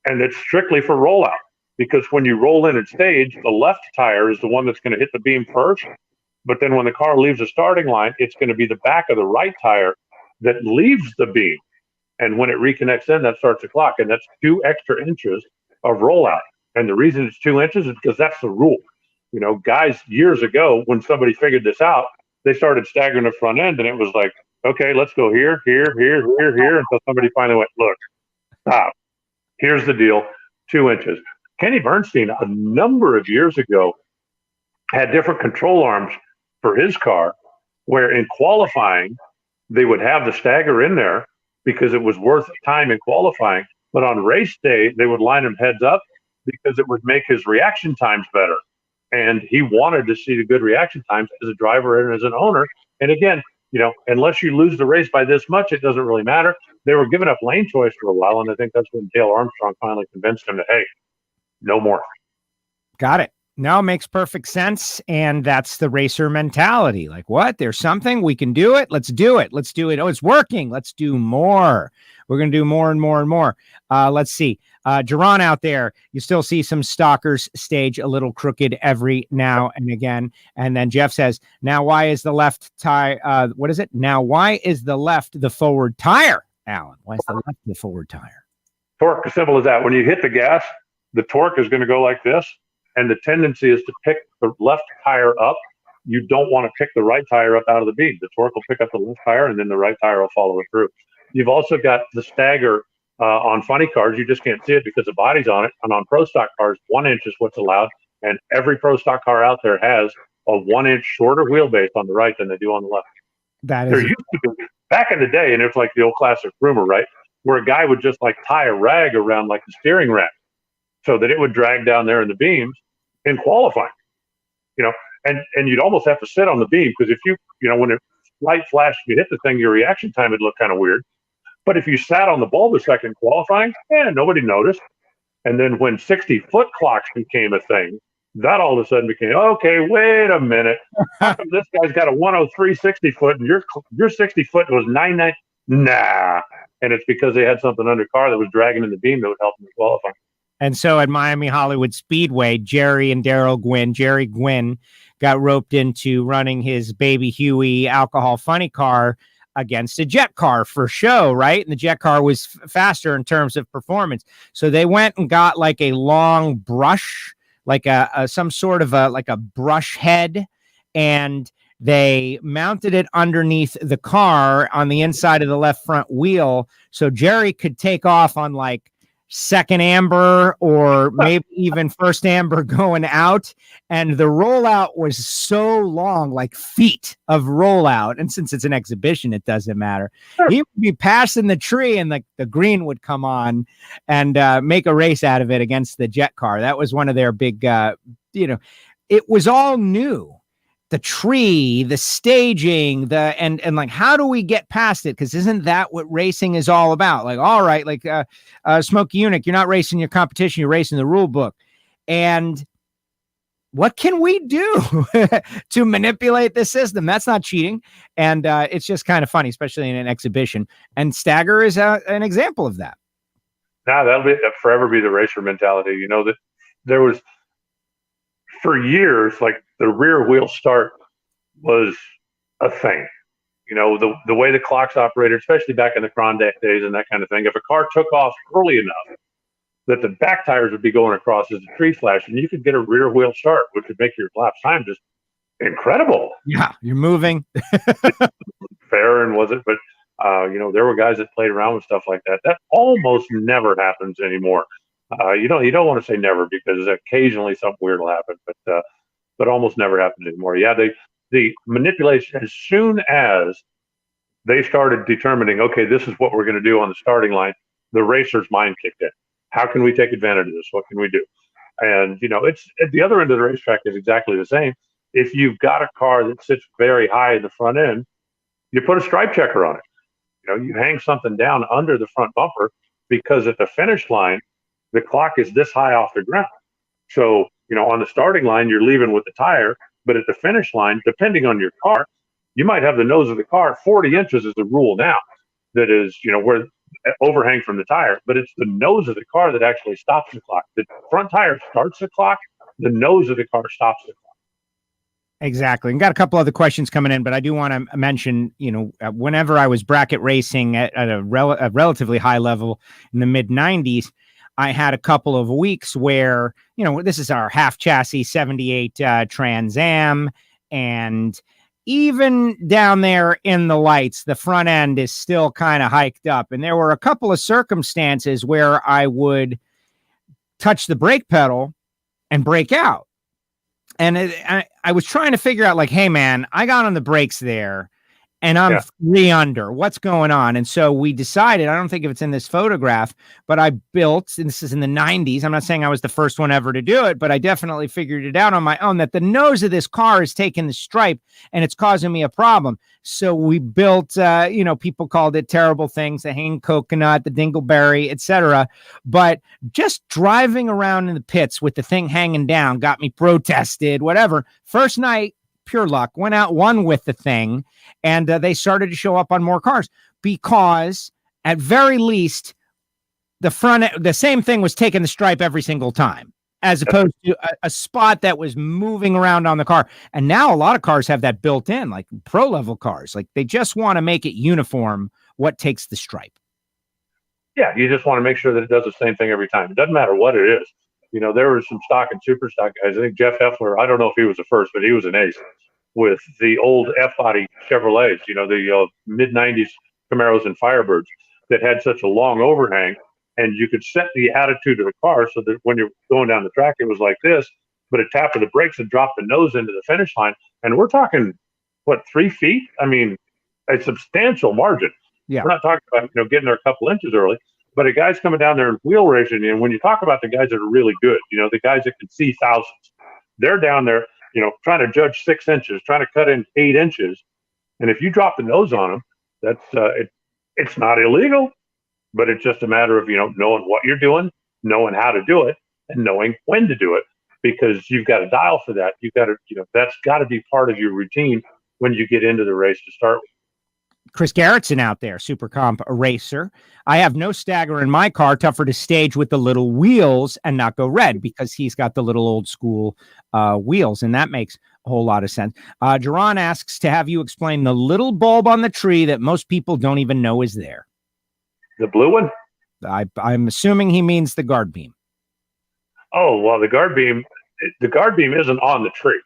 And it's strictly for rollout, because when you roll in and stage, the left tire is the one that's going to hit the beam first. But then when the car leaves the starting line, it's going to be the back of the right tire that leaves the beam. And when it reconnects in, that starts the clock. And that's 2 extra inches of rollout. And the reason it's 2 inches is because that's the rule. Guys, years ago, when somebody figured this out, they started staggering the front end, and it was like, okay, let's go here, until somebody finally went, look, stop. Here's the deal, 2 inches. Kenny Bernstein, a number of years ago, had different control arms for his car, where in qualifying, they would have the stagger in there because it was worth time in qualifying. But on race day, they would line them heads up because it would make his reaction times better. And he wanted to see the good reaction times as a driver and as an owner. And again, unless you lose the race by this much, it doesn't really matter. They were giving up lane choice for a while, and I think that's when Dale Armstrong finally convinced him that, hey, no more. Got it. No, makes perfect sense. And that's the racer mentality. Like, what? There's something, we can do it. Let's do it. Let's do it. Oh, it's working. Let's do more. We're going to do more and more and more. Let's see. Jerron out there, you still see some stalkers stage a little crooked every now and again. And then Jeff says, now why is the left tire? What is it? Now, why is the left the forward tire, Alan? Why is the left the forward tire? Torque, as simple as that. When you hit the gas, the torque is going to go like this. And the tendency is to pick the left tire up. You don't want to pick the right tire up out of the beam. The torque will pick up the left tire, and then the right tire will follow it through. You've also got the stagger on funny cars. You just can't see it because the body's on it. And on pro stock cars, 1 inch is what's allowed. And every pro stock car out there has a 1 inch shorter wheelbase on the right than they do on the left. That is there used to be, back in the day, and it's like the old classic rumor, right? Where a guy would just like tie a rag around like the steering rack so that it would drag down there in the beams in qualifying, and you'd almost have to sit on the beam because if when a light flashed, you hit the thing, your reaction time would look kind of weird. But if you sat on the bulb a second qualifying, nobody noticed. And then when 60-foot clocks became a thing, that all of a sudden became, okay, wait a minute. How come this guy's got a 103 60-foot and your 60-foot was 99? Nah. And it's because they had something under car that was dragging in the beam that would help them qualify. And so at Miami Hollywood Speedway, Jerry Gwynn got roped into running his Baby Huey alcohol funny car against a jet car for show, right? And the jet car was faster in terms of performance. So they went and got like a long brush, like some sort of like a brush head, and They mounted it underneath the car on the inside of the left front wheel, so Jerry could take off on like second amber or maybe even first amber going out. And the rollout was so long, like feet of rollout. And since it's an exhibition, it doesn't matter. He would be passing the tree and the green would come on and make a race out of it against the jet car. That was one of their big, it was all new. The tree, the staging, and like, how do we get past it? Because isn't that what racing is all about? Like, all right, like Smokey Eunuch, you're not racing your competition, you're racing the rule book. And what can we do to manipulate the system? That's not cheating. And it's just kind of funny, especially in an exhibition. And Stagger is an example of that. Now that'll forever be the racer mentality. That there was, for years, like the rear wheel start was a thing. The way the clocks operated, especially back in the Klondike days and that kind of thing. If a car took off early enough that the back tires would be going across as a tree flash, and you could get a rear wheel start, which would make your lap time just incredible. Yeah, you're moving. Fair, and was it? But there were guys that played around with stuff like that. That almost never happens anymore. You don't want to say never, because occasionally something weird will happen, but almost never happens anymore. Yeah, the manipulation, as soon as they started determining, okay, this is what we're going to do on the starting line, the racer's mind kicked in. How can we take advantage of this? What can we do? And it's at the other end of the racetrack is exactly the same. If you've got a car that sits very high in the front end, you put a stripe checker on it. You hang something down under the front bumper, because at the finish line, the clock is this high off the ground. So, on the starting line, you're leaving with the tire, but at the finish line, depending on your car, you might have the nose of the car 40 inches is the rule now. That is, where overhang from the tire, but it's the nose of the car that actually stops the clock. The front tire starts the clock, the nose of the car stops the clock. Exactly. And got a couple other questions coming in, but I do want to mention, whenever I was bracket racing at a relatively high level in the mid 90s, I had a couple of weeks where, this is our half chassis 78 Trans Am, and even down there in the lights, the front end is still kind of hiked up. And there were a couple of circumstances where I would touch the brake pedal and break out. And I was trying to figure out, like, hey, man, I got on the brakes there and I'm 3 under. What's going on? And so we decided, I don't think if it's in this photograph, but I built, and this is in the 90s. I'm not saying I was the first one ever to do it, but I definitely figured it out on my own, that the nose of this car is taking the stripe and it's causing me a problem. So we built, people called it terrible things, the hanging coconut, the dingleberry, etc. But just driving around in the pits with the thing hanging down got me protested, whatever. First night, pure luck, went out, won with the thing, and they started to show up on more cars, because at very least the same thing was taking the stripe every single time, as opposed to a spot that was moving around on the car. And now a lot of cars have that built in, like pro level cars, like they just want to make it uniform what takes the stripe. Yeah, you just want to make sure that it does the same thing every time. It doesn't matter what it is. There were some stock and super stock guys. I think Jeff Heffler, I don't know if he was the first, but he was an ace with the old F-body Chevrolets, the mid-90s Camaros and Firebirds that had such a long overhang. And you could set the attitude of the car so that when you're going down the track, it was like this, but a tap of the brakes and drop the nose into the finish line. And we're talking, 3 feet? I mean, a substantial margin. Yeah. We're not talking about, getting there a couple inches early. But a guy's coming down there and wheel racing, and when you talk about the guys that are really good, the guys that can see thousands, they're down there, trying to judge 6 inches, trying to cut in 8 inches. And if you drop the nose on them, that's it's not illegal, but it's just a matter of, knowing what you're doing, knowing how to do it, and knowing when to do it, because you've got a dial for that. You've got to, that's got to be part of your routine when you get into the race to start with. Chris Garrettson out there, Super Comp racer. I have no stagger in my car, tougher to stage with the little wheels and not go red, because he's got the little old school wheels, and that makes a whole lot of sense. Jerron asks to have you explain the little bulb on the tree that most people don't even know is there. The blue one? I'm assuming he means the guard beam. Oh, well, the guard beam isn't on the tree.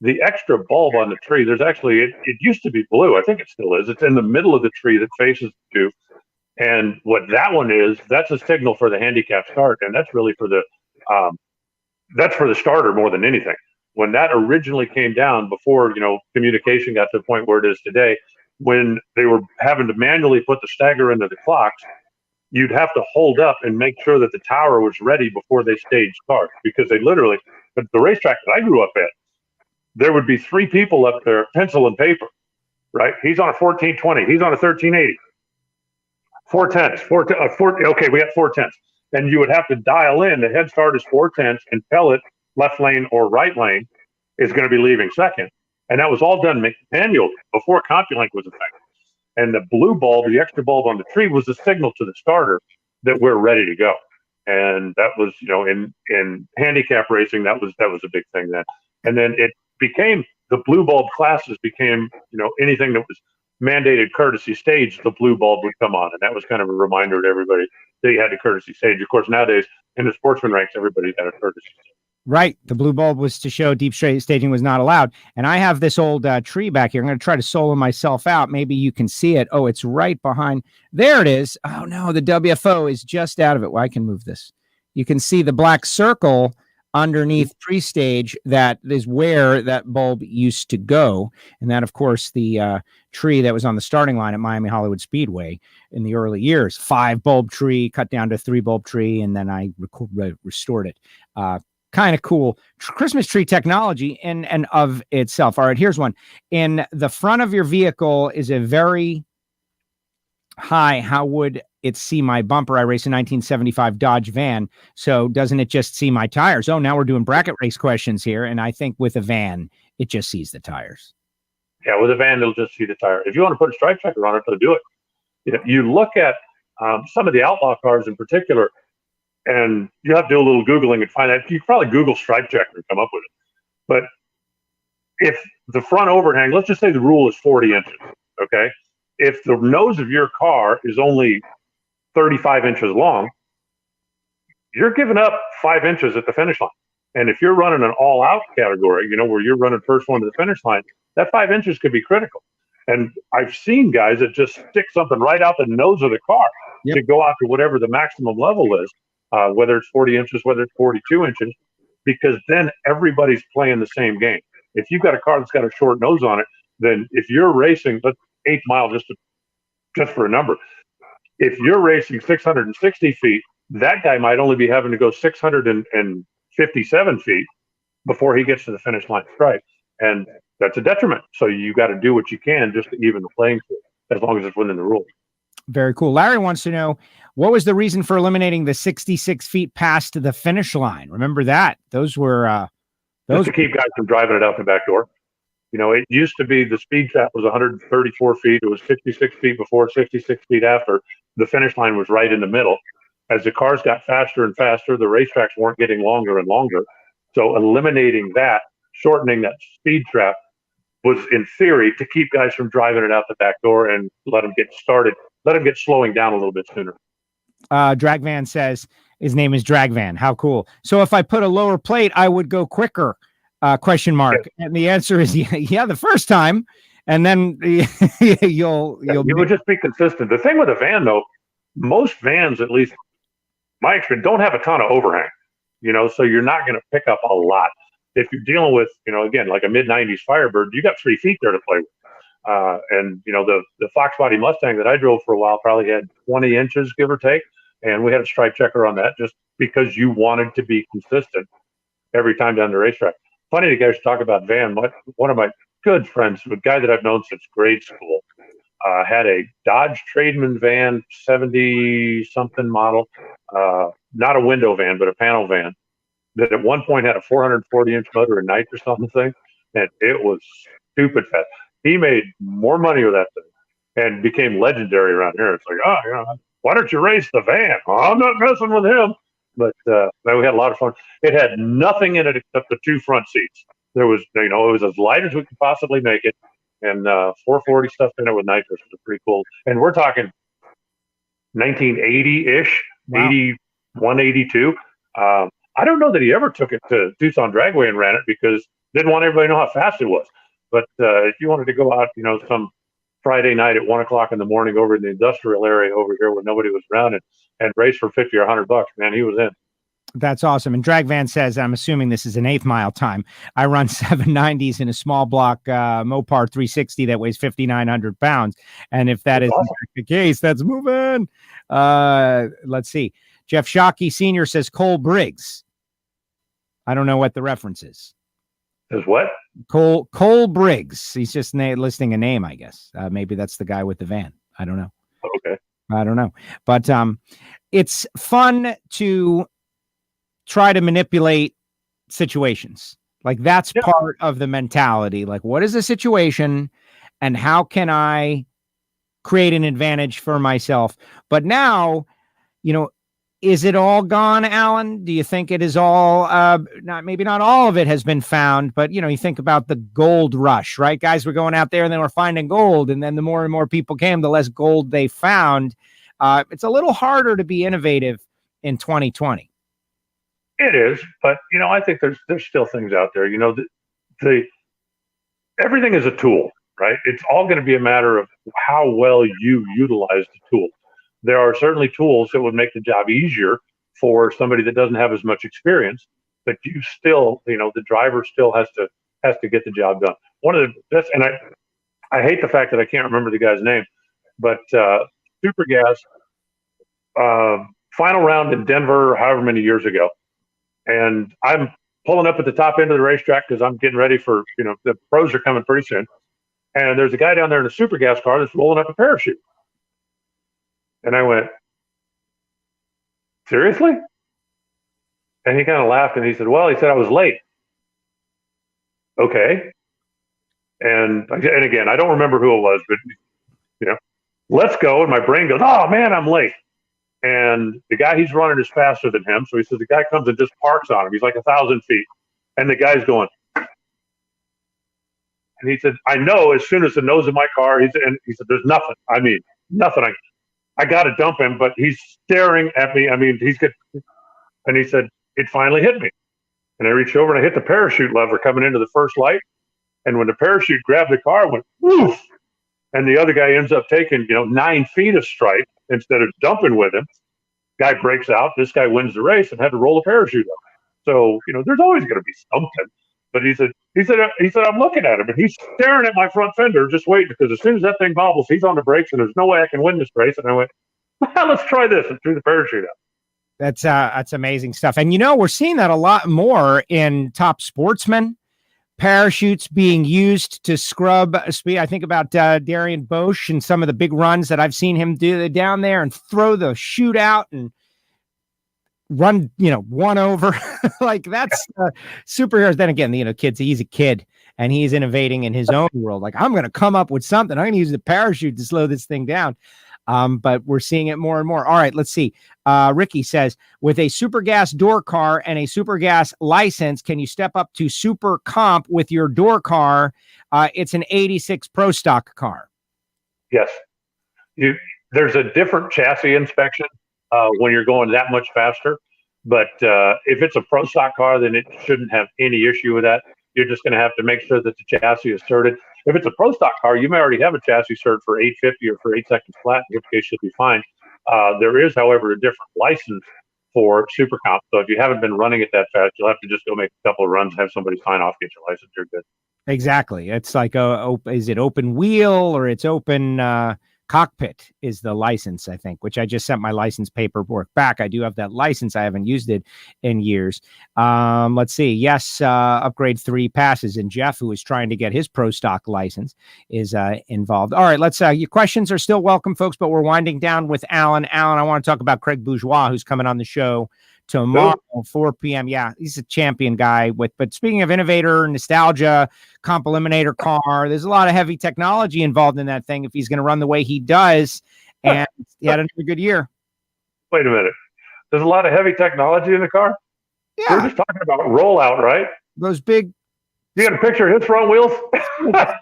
The extra bulb on the tree, there's actually, it used to be blue. I think it still is. It's in the middle of the tree that faces the tube. And what that one is, that's a signal for the handicap start. And that's really um, that's for the starter more than anything. When that originally came down before, communication got to the point where it is today, when they were having to manually put the stagger into the clocks, you'd have to hold up and make sure that the tower was ready before they staged cars, because they literally, at the racetrack that I grew up at, there would be three people up there, pencil and paper, right? He's on a 1420. He's on a 1380. Okay, we got 410s. And you would have to dial in. The head start is 410s, and tell it left lane or right lane is going to be leaving second. And that was all done manually before CompuLink was effective. And the blue bulb, the extra bulb on the tree, was a signal to the starter that we're ready to go. And that was, in handicap racing, that was a big thing then. And then it became, the blue bulb classes became, anything that was mandated courtesy stage, the blue bulb would come on. And that was kind of a reminder to everybody that you had a courtesy stage. Of course, nowadays in the sportsman ranks, everybody's got a courtesy stage. Right. The blue bulb was to show deep straight staging was not allowed. And I have this old tree back here. I'm going to try to solo myself out. Maybe you can see it. Oh, it's right behind. There it is. Oh, no, the WFO is just out of it. Well, I can move this. You can see the black circle underneath pre-stage. That is where that bulb used to go. And that, of course, the tree that was on the starting line at Miami Hollywood Speedway in the early years. 5 bulb tree, cut down to 3 bulb tree, and then I restored it. Kind of cool Christmas tree technology in and of itself. All right, here's one. In the front of your vehicle is a very high. How would it see my bumper? I race a 1975 Dodge van. So doesn't it just see my tires? Oh, now we're doing bracket race questions here. And I think with a van, it just sees the tires. Yeah, with a van, it'll just see the tire. If you want to put a stripe checker on it, it'll do it. You look at some of the outlaw cars in particular, and you have to do a little Googling and find out. You can probably Google stripe checker and come up with it. But if the front overhang, let's just say the rule is 40 inches, okay? If the nose of your car is only 35 inches long, you're giving up 5 inches at the finish line. And if you're running an all-out category, where you're running first one to the finish line, that 5 inches could be critical. And I've seen guys that just stick something right out the nose of the car to go out to whatever the maximum level is. Whether it's 40 inches, whether it's 42 inches, because then everybody's playing the same game. If you've got a car that's got a short nose on it, then if you're racing, let's 8 mile just for a number, if you're racing 660 feet, that guy might only be having to go 657 feet before he gets to the finish line stripe. And that's a detriment. So you got to do what you can just to even the playing field, as long as it's within the rules. Very cool. Larry wants to know, what was the reason for eliminating the 66 feet past the finish line? Remember that? Those were just to keep guys from driving it out the back door. It used to be the speed trap was 134 feet. It was 66 feet before, 66 feet after. The finish line was right in the middle. As the cars got faster and faster, the racetracks weren't getting longer and longer. So eliminating that, shortening that speed trap, was in theory to keep guys from driving it out the back door and let them get slowing down a little bit sooner. Dragvan says his name is Dragvan. How cool. So if I put a lower plate, I would go quicker, ? And the answer is yeah, the first time. And then you would just be consistent. The thing with a van, though, most vans, at least my experience, don't have a ton of overhang, so you're not going to pick up a lot. If you're dealing with, again, like a mid-90s Firebird, you got 3 feet there to play with. And the Fox body Mustang that I drove for a while probably had 20 inches, give or take. And we had a stripe checker on that just because you wanted to be consistent every time down the racetrack. Funny to guys talk about van. One of my good friends, a guy that I've known since grade school, had a Dodge Trademan van, 70-something model, not a window van, but a panel van, that at one point had a 440-inch motor and nitrous on the thing, and it was stupid fast. He made more money with that thing and became legendary around here. It's like, why don't you race the van? Oh, I'm not messing with him. But we had a lot of fun. It had nothing in it except the 2 front seats. There was, it was as light as we could possibly make it, and 440 stuff in it with nitrous was pretty cool. And we're talking 1980-ish, wow. 81, 82. I don't know that he ever took it to Tucson Dragway and ran it, because didn't want everybody to know how fast it was. But if you wanted to go out, some Friday night at 1 o'clock in the morning over in the industrial area over here where nobody was around and race for 50 or $100, man, he was in. That's awesome. And Drag Van says, I'm assuming this is an 8th mile time. I run 790s in a small block Mopar 360 that weighs 5,900 pounds. And if that's awesome. The case, that's moving. Let's see. Jeff Shockey Sr. says Cole Briggs. I don't know what the reference is. Is what? Cole Briggs. He's just listing a name, I guess. Maybe that's the guy with the van. I don't know. Okay. I don't know. But it's fun to try to manipulate situations. Like that's part of the mentality. Like, what is the situation and how can I create an advantage for myself? But now, is it all gone, Alan? Do you think it is all, maybe not all of it has been found, but, you think about the gold rush, right? Guys were going out there and they were finding gold. And then the more and more people came, the less gold they found. It's a little harder to be innovative in 2020. It is, but I think there's still things out there. Everything is a tool, right? It's all going to be a matter of how well you utilize the tool. There are certainly tools that would make the job easier for somebody that doesn't have as much experience, but you still, the driver still has to get the job done. One of the best, and I hate the fact that I can't remember the guy's name, but Super Gas final round in Denver, however many years ago. And I'm pulling up at the top end of the racetrack because I'm getting ready for, the pros are coming pretty soon. And there's a guy down there in a super gas car that's rolling up a parachute. And I went, seriously? And he kind of laughed and he said, well, I was late. Okay. And again, I don't remember who it was, but, let's go. And my brain goes, oh, man, I'm late. And the guy he's running is faster than him. So he says the guy comes and just parks on him. He's like 1,000 feet. And the guy's going. And he said, I know as soon as the nose of my car, he said, there's nothing. I mean, nothing. I got to dump him, but he's staring at me. I mean, he's good. And he said, it finally hit me. And I reached over and I hit the parachute lever coming into the first light. And when the parachute grabbed the car, it went woof. And the other guy ends up taking, 9 feet of stripe instead of dumping with him. Guy breaks out. This guy wins the race and had to roll a parachute up. So, there's always going to be something. But he said, I'm looking at him and he's staring at my front fender, just waiting because as soon as that thing bobbles, he's on the brakes and there's no way I can win this race. And I went, well, let's try this, and threw the parachute up. That's amazing stuff. And we're seeing that a lot more in top sportsmen. Parachutes being used to scrub speed. I think about Darian Bosch and some of the big runs that I've seen him do down there and throw the chute out and run, one over. Like that's superheroes. Then again, he's a kid and he's innovating in his own world. Like, I'm going to come up with something. I'm going to use the parachute to slow this thing down. But we're seeing it more and more. All right, let's see. Ricky says, with a super gas door car and a super gas license, can you step up to super comp with your door car? It's an 86 Pro Stock car. Yes. There's a different chassis inspection when you're going that much faster. But if it's a Pro Stock car, then it shouldn't have any issue with that. You're just going to have to make sure that the chassis is certed. If it's a Pro Stock car, you may already have a chassis cert for 850 or for 8 seconds flat, in which case you'll be fine. There is, however, a different license for Super Comp. So if you haven't been running it that fast, you'll have to just go make a couple of runs, have somebody sign off, get your license, you're good. Exactly. It's like, is it open wheel or it's open cockpit is the license, I think, which I just sent my license paperwork back. I do have that license. I haven't used it in years. Let's see. Yes, upgrade 3 passes. And Jeff, who is trying to get his Pro Stock license, is involved. All right, let's. Your questions are still welcome, folks, but we're winding down with Alan. Alan, I want to talk about Craig Bourgeois, who's coming on the show tomorrow, 4 p.m. Yeah, he's a champion guy. But speaking of innovator, nostalgia, comp eliminator car, there's a lot of heavy technology involved in that thing if he's going to run the way he does. And he had another good year. Wait a minute. There's a lot of heavy technology in the car? Yeah. We're just talking about rollout, right? Those big. You got a picture of his front wheels?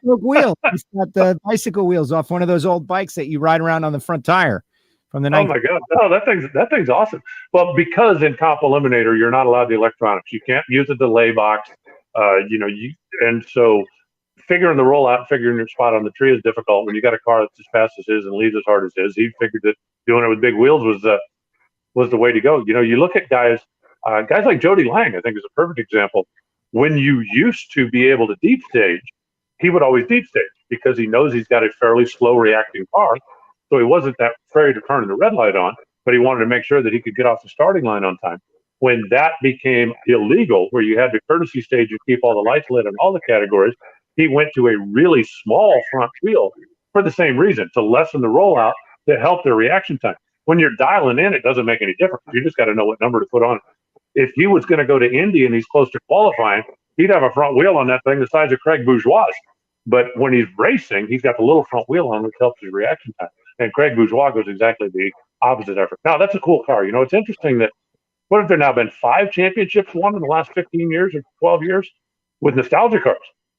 Wheels. He's got the bicycle wheels off one of those old bikes that you ride around on the front tire. From the oh my God! No, that thing's awesome. Well, because in Comp Eliminator you're not allowed the electronics. You can't use a delay box. And so figuring the rollout, figuring your spot on the tree is difficult when you got a car that's as fast as his and leaves as hard as his. He figured that doing it with big wheels was the way to go. You look at guys like Jody Lang, I think is a perfect example. When you used to be able to deep stage, he would always deep stage because he knows he's got a fairly slow reacting car. So he wasn't that afraid to turn the red light on, but he wanted to make sure that he could get off the starting line on time. When that became illegal, where you had to courtesy stage and keep all the lights lit in all the categories, he went to a really small front wheel for the same reason, to lessen the rollout, to help their reaction time. When you're dialing in, it doesn't make any difference. You just got to know what number to put on it. If he was going to go to Indy and he's close to qualifying, he'd have a front wheel on that thing the size of Craig Bourgeois. But when he's racing, he's got the little front wheel on, which helps his reaction time. And Craig Bourgeois goes exactly the opposite effort. Now, that's a cool car. It's interesting that, what have there now been 5 championships won in the last 15 years or 12 years with nostalgia cars?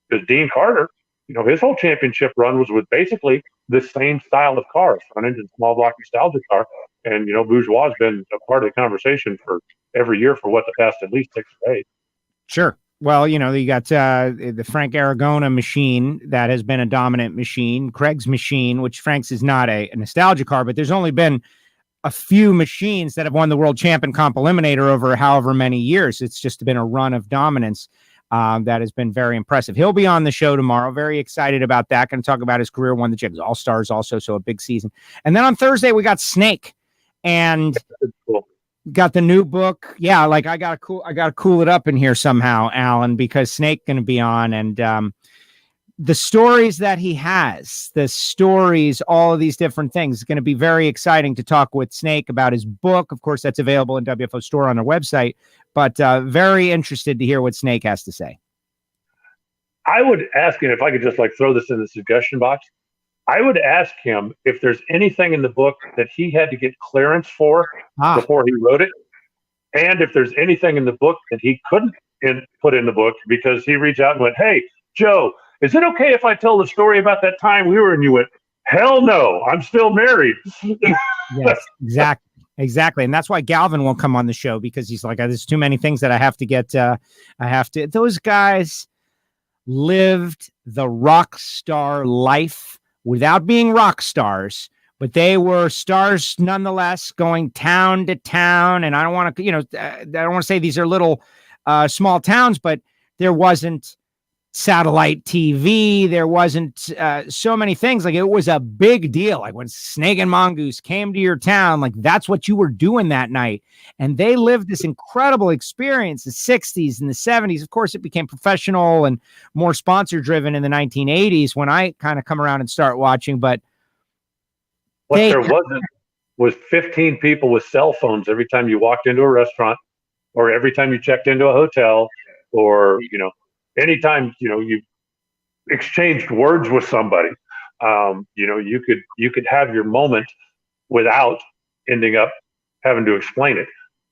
Because Dean Carter, his whole championship run was with basically the same style of car, front engine, small block nostalgia car. And, Bourgeois has been a part of the conversation for every year for the past at least 6 or 8. Sure. Well, you got the Frank Aragona machine that has been a dominant machine, Craig's machine, which Frank's is not a nostalgia car, but there's only been a few machines that have won the world champ and comp eliminator over however many years. It's just been a run of dominance that has been very impressive. He'll be on the show tomorrow. Very excited about that. Going to talk about his career, won the Jags All-Stars also, so a big season. And then on Thursday, we got Snake and got the new book. Yeah, like I gotta cool it up in here somehow, Alan, because Snake going to be on, and the stories that he has, all of these different things. It's going to be very exciting to talk with Snake about his book. Of course, that's available in WFO store on their website, but very interested to hear what Snake has to say. I would ask him, if I could just throw this in the suggestion box, I would ask him if there's anything in the book that he had to get clearance for before he wrote it. And if there's anything in the book that he couldn't put in the book because he reached out and went, "Hey, Joe, is it okay if I tell the story about that time we were?" And you went, "Hell no, I'm still married." Yes, exactly. And that's why Galvin won't come on the show, because he's like, there's too many things that I have to get. Those guys lived the rock star life without being rock stars, but they were stars nonetheless, going town to town. And I don't want to say these are little small towns, but there wasn't satellite TV. There wasn't so many things. Like, it was a big deal. Like when Snake and Mongoose came to your town, like that's what you were doing that night. And they lived this incredible experience, the 60s and the 70s. Of course, it became professional and more sponsor driven in the 1980s when I kind of come around and start watching. But what there wasn't was 15 people with cell phones every time you walked into a restaurant, or every time you checked into a hotel, or, anytime, you exchanged words with somebody, you could have your moment without ending up having to explain it.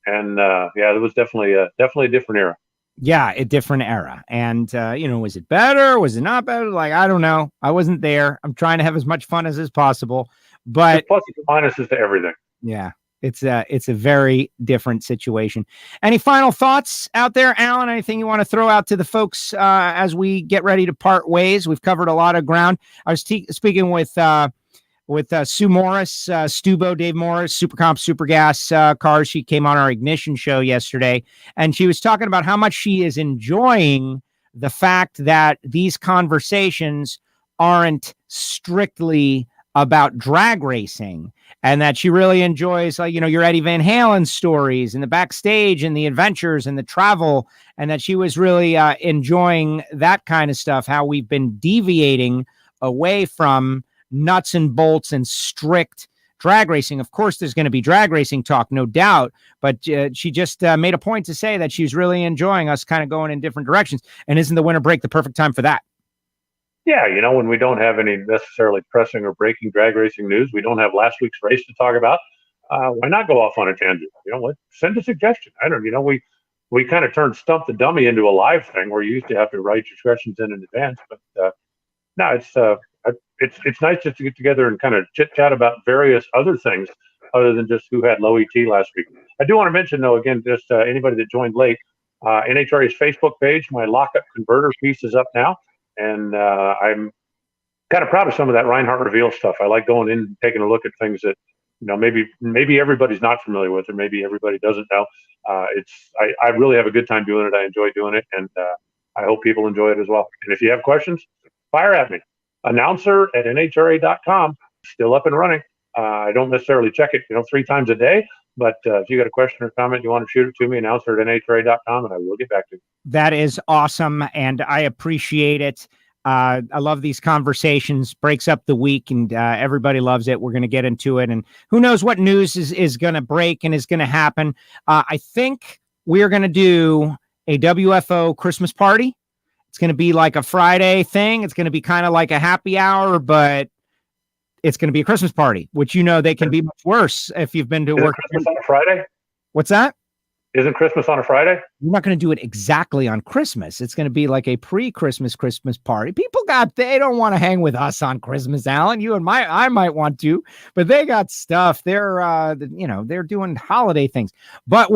And it was definitely a different era. Yeah, a different era. And, was it better? Was it not better? Like, I don't know. I wasn't there. I'm trying to have as much fun as is possible. But pluses and minuses to everything. Yeah, it's a very different situation. Any final thoughts out there, Alan? Anything you want to throw out to the folks as we get ready to part ways? We've covered a lot of ground. I was speaking with Sue Morris, Stubo, Dave Morris, Supercomp, Supergas cars. She came on our Ignition show yesterday, and she was talking about how much she is enjoying the fact that these conversations aren't strictly about drag racing, and that she really enjoys, your Eddie Van Halen stories and the backstage and the adventures and the travel, and that she was really enjoying that kind of stuff, how we've been deviating away from nuts and bolts and strict drag racing. Of course, there's going to be drag racing talk, no doubt, but she just made a point to say that she's really enjoying us kind of going in different directions. And isn't the winter break the perfect time for that? Yeah, when we don't have any necessarily pressing or breaking drag racing news, we don't have last week's race to talk about. Why not go off on a tangent? Send a suggestion. I don't. We kind of turned Stump the Dummy into a live thing where you used to have to write your questions in advance. But no, it's nice just to get together and kind of chit chat about various other things other than just who had low ET last week. I do want to mention, though, again, just anybody that joined late, NHRA's Facebook page, my lockup converter piece is up now, and I'm kind of proud of some of that Reinhart reveal stuff. I like going in and taking a look at things that maybe everybody's not familiar with, or maybe everybody doesn't know. I really have a good time doing it. I enjoy doing it, and I hope people enjoy it as well. And if you have questions, fire at me. Announcer at NHRA.com, still up and running. I don't necessarily check it 3 times a day, but if you got a question or comment you want to shoot it to me, announcer at NHRA.com, and I will get back to you. That is awesome, and I appreciate it. I love these conversations, breaks up the week, and everybody loves it. We're going to get into it, and who knows what news is going to break and is going to happen. I think we are going to do a WFO Christmas party. It's going to be like a Friday thing. It's going to be kind of like a happy hour, but it's going to be a Christmas party, which they can be much worse if you've been to work. Christmas on a Friday? What's that? Isn't Christmas on a Friday? We're not going to do it exactly on Christmas. It's going to be like a pre-Christmas Christmas party. People they don't want to hang with us on Christmas, Alan. I might want to, but they got stuff. They're they're doing holiday things. But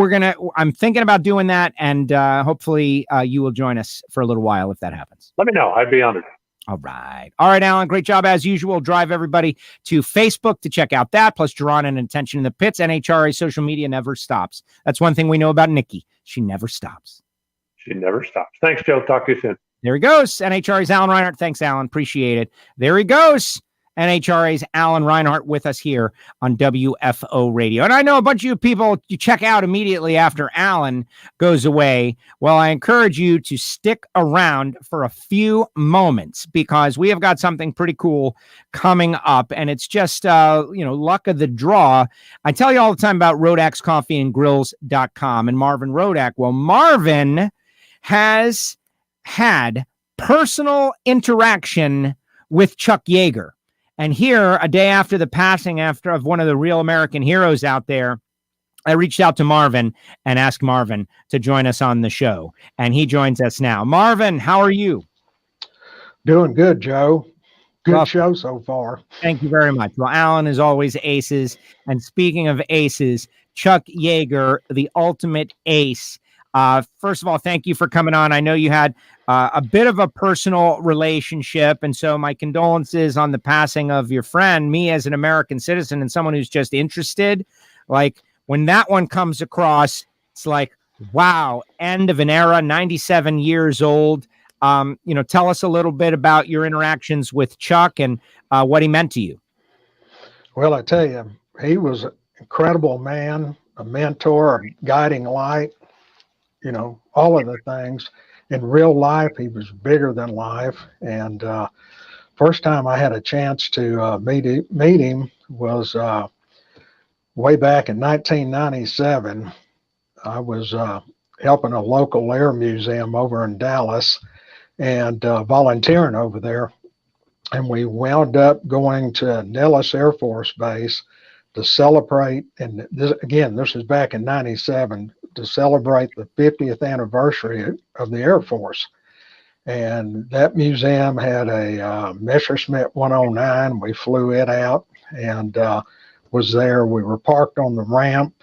I'm thinking about doing that, and hopefully you will join us for a little while if that happens. Let me know. I'd be honored. All right, Alan. Great job as usual. Drive everybody to Facebook to check out that. Plus, Drawn and Attention in the Pits. NHRA social media never stops. That's one thing we know about Nikki. She never stops. She never stops. Thanks, Joe. Talk to you soon. There he goes. NHRA's Alan Reinhart. Thanks, Alan. Appreciate it. There he goes. NHRA's Alan Reinhart with us here on WFO Radio. And I know a bunch of you people, you check out immediately after Alan goes away. Well, I encourage you to stick around for a few moments because we have got something pretty cool coming up. And it's just, luck of the draw. I tell you all the time about Rodak'sCoffeeandGrills.com and Marvin Rodak. Well, Marvin has had personal interaction with Chuck Yeager. And here, a day after the passing of one of the real American heroes out there, I reached out to Marvin and asked Marvin to join us on the show. And he joins us now. Marvin, how are you? Doing good, Joe. Good show so far. Thank you very much. Well, Alan is always aces. And speaking of aces, Chuck Yeager, the ultimate ace. First of all, thank you for coming on. I know you had a bit of a personal relationship, and so my condolences on the passing of your friend. Me as an American citizen and someone who's just interested, like when that one comes across, it's like, wow, end of an era, 97 years old. Tell us a little bit about your interactions with Chuck and what he meant to you. Well, I tell you, he was an incredible man, a mentor, a guiding light. All of the things. In real life, he was bigger than life. And first time I had a chance to meet him was way back in 1997. I was helping a local air museum over in Dallas and volunteering over there. And we wound up going to Nellis Air Force Base to celebrate. And this is back in 97. To celebrate the 50th anniversary of the Air Force. And that museum had a Messerschmitt 109. We flew it out and was there. We were parked on the ramp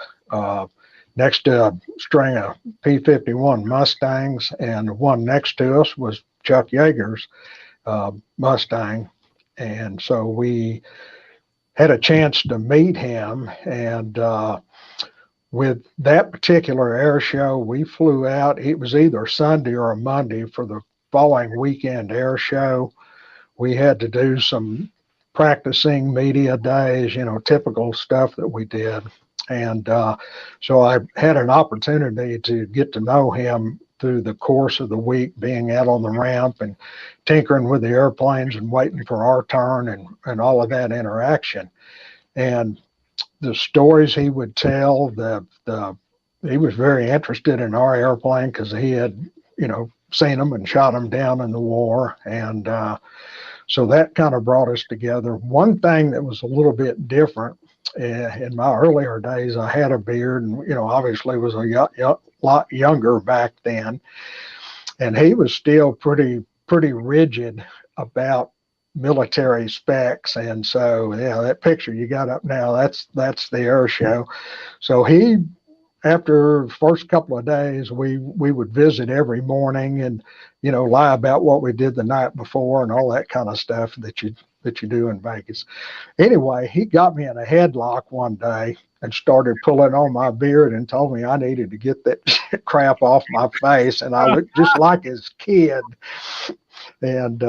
next to a string of P-51 Mustangs, and the one next to us was Chuck Yeager's Mustang. And so we had a chance to meet him, and with that particular air show, we flew out. It was either Sunday or a Monday for the following weekend air show. We had to do some practicing media days, typical stuff that we did. And so I had an opportunity to get to know him through the course of the week, being out on the ramp and tinkering with the airplanes and waiting for our turn and all of that interaction. And the stories he would tell, he was very interested in our airplane because he had, seen them and shot them down in the war. And so that kind of brought us together. One thing that was a little bit different in my earlier days, I had a beard and, obviously was a lot younger back then. And he was still pretty rigid about military specs. And so, that picture you got up now, that's the air show. So he after the first couple of days, we would visit every morning and, lie about what we did the night before and all that kind of stuff that you do in Vegas. Anyway, he got me in a headlock one day and started pulling on my beard and told me I needed to get that crap off my face, and I looked just like his kid. And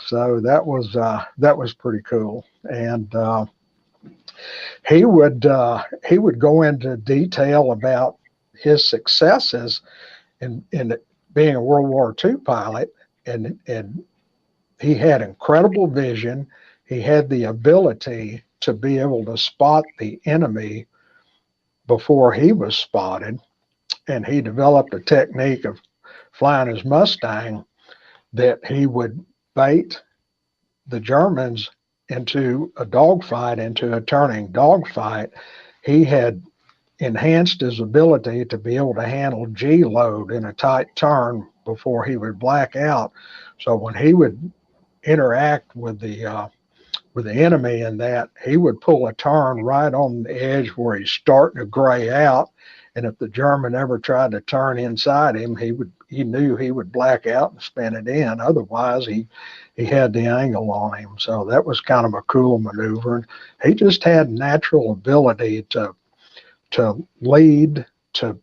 so that was pretty cool. And he would go into detail about his successes in being a World War II pilot, and he had incredible vision. He had the ability to be able to spot the enemy before he was spotted, and he developed a technique of flying his Mustang that he would bait the Germans into a dogfight, into a turning dogfight. He had enhanced his ability to be able to handle G load in a tight turn before he would black out. So when he would interact with the enemy in that, he would pull a turn right on the edge where he's starting to gray out. And if the German ever tried to turn inside him, he knew he would black out and spin it in. Otherwise, he had the angle on him. So that was kind of a cool maneuver. And he just had natural ability to lead, to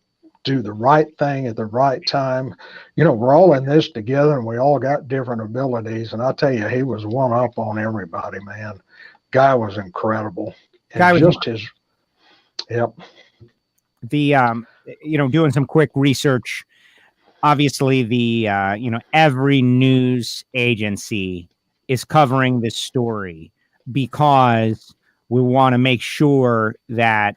do the right thing at the right time. We're all in this together and we all got different abilities. And I tell you, he was one up on everybody, man. Guy was incredible. And yep. The, doing some quick research, obviously the, every news agency is covering this story because we want to make sure that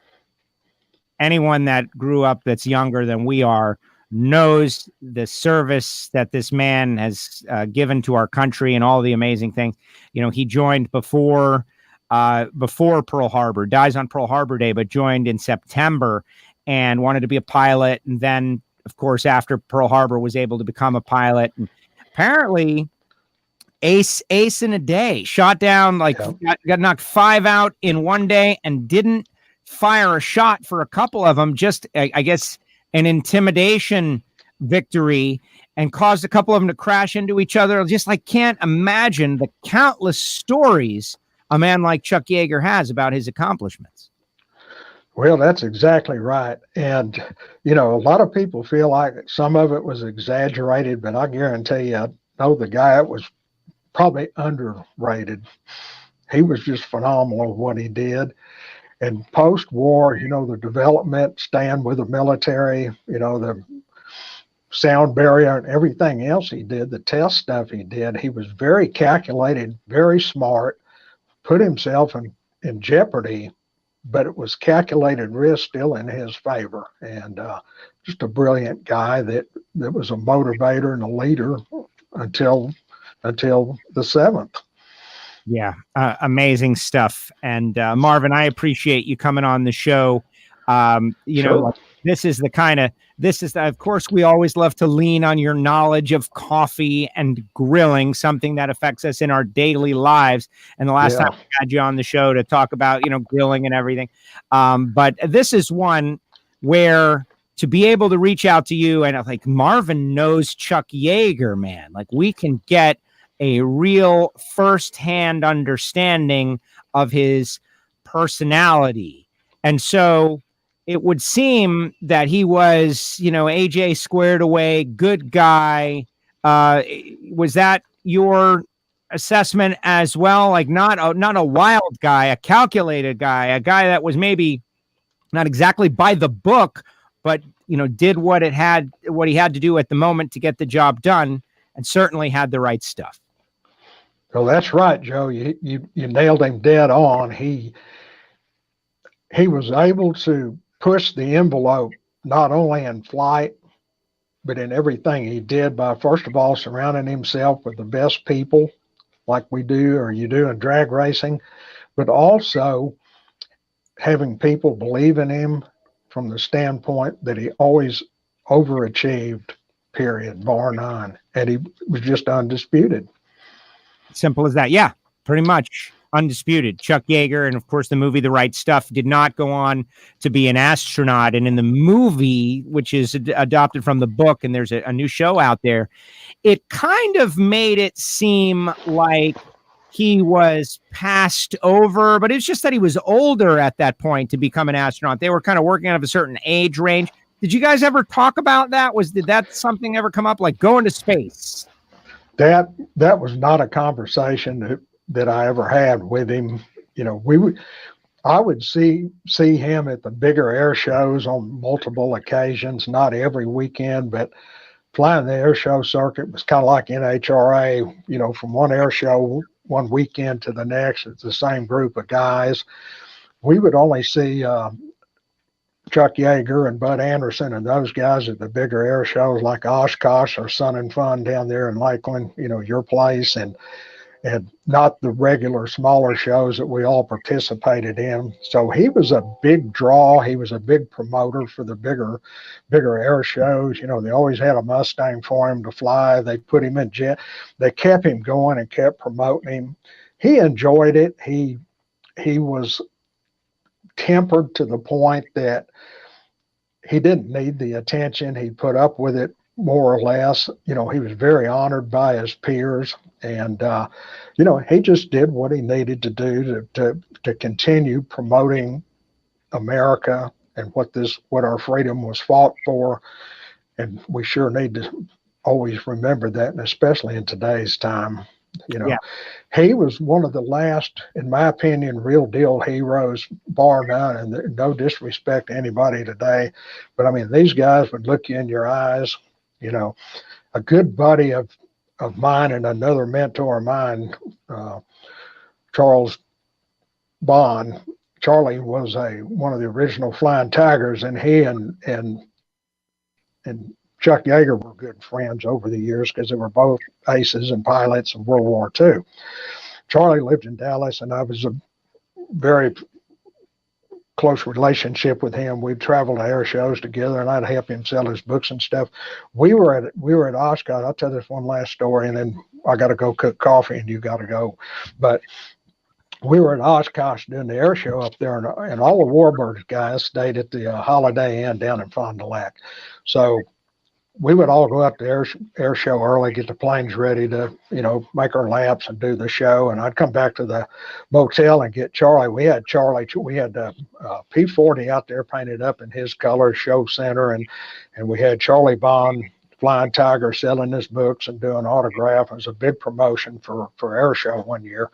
anyone that grew up that's younger than we are knows the service that this man has given to our country and all the amazing things. He joined before Pearl Harbor, dies on Pearl Harbor Day, but joined in September and wanted to be a pilot. And then, of course, after Pearl Harbor, was able to become a pilot. And apparently ace in a day, shot down, got knocked 5 out in one day and didn't fire a shot for a couple of them, just I guess an intimidation victory, and caused a couple of them to crash into each other. Just can't imagine the countless stories a man like Chuck Yeager has about his accomplishments. Well, that's exactly right. And, a lot of people feel like some of it was exaggerated, but I guarantee you, I know the guy was probably underrated. He was just phenomenal at what he did. And post-war, the development, staying with the military, the sound barrier and everything else he did, the test stuff he did, he was very calculated, very smart, put himself in jeopardy, but it was calculated risk still in his favor. And just a brilliant guy that was a motivator and a leader until the 7th. Yeah, amazing stuff. And Marvin, I appreciate you coming on the show. Sure. Of course, we always love to lean on your knowledge of coffee and grilling, something that affects us in our daily lives. And the last time we had you on the show to talk about, grilling and everything. But this is one where to be able to reach out to you and Marvin knows Chuck Yeager, man, we can get a real firsthand understanding of his personality. And so it would seem that he was, AJ squared away, good guy. Was that your assessment as well? Not a wild guy, a calculated guy, a guy that was maybe not exactly by the book, but, did what he had to do at the moment to get the job done, and certainly had the right stuff. Well, that's right, Joe. You nailed him dead on. He was able to push the envelope not only in flight, but in everything he did by, first of all, surrounding himself with the best people like we do or you do in drag racing, but also having people believe in him from the standpoint that he always overachieved, period, bar none. And he was just undisputed. Simple as that. Yeah. pretty much undisputed. Chuck Yeager, and of course the movie The Right Stuff, did not go on to be an astronaut. And in the movie, which is adopted from the book, and there's a new show out there, it kind of made it seem like he was passed over, but it's just that he was older at that point to become an astronaut. They were kind of working out of a certain age range. Did you guys ever talk about that? Did that something ever come up, like going to space? That was not a conversation that I ever had with him. You know, I would see him at the bigger air shows on multiple occasions, not every weekend, but flying the air show circuit was kind of like NHRA, you know, from one air show one weekend to the next. It's the same group of guys. We would only see Chuck Yeager and Bud Anderson and those guys at the bigger air shows like Oshkosh or Sun and Fun down there in Lakeland, you know, your place, and not the regular smaller shows that we all participated in. So he was a big draw. He was a big promoter for the bigger air shows. You know, they always had a Mustang for him to fly. They put him in jet. They kept him going and kept promoting him. He enjoyed it. He was tempered to the point that he didn't need the attention. He put up with it more or less. You know, he was very honored by his peers, and you know, he just did what he needed to do to continue promoting America and what our freedom was fought for. And we sure need to always remember that, and especially in today's time. You know, he was one of the last, in my opinion, real deal heroes, bar none, and no disrespect to anybody today, but I mean, these guys would look you in your eyes. You know, a good buddy of mine and another mentor of mine, Charles Bond. Charlie was one of the original Flying Tigers, and he and Chuck Yeager were good friends over the years because they were both aces and pilots in World War II. Charlie lived in Dallas, and I was a very close relationship with him. We'd travel to air shows together, and I'd help him sell his books and stuff. We were at Oshkosh. I'll tell this one last story, and then I got to go cook coffee, and you got to go. But we were at Oshkosh doing the air show up there, and all the Warbirds guys stayed at the Holiday Inn down in Fond du Lac. So we would all go out to air show early, get the planes ready to, you know, make our laps and do the show. And I'd come back to the motel and get Charlie. We had the P-40 out there painted up in his color, show center. And we had Charlie Bond, Flying Tiger, selling his books and doing autograph. It was a big promotion for air show one year.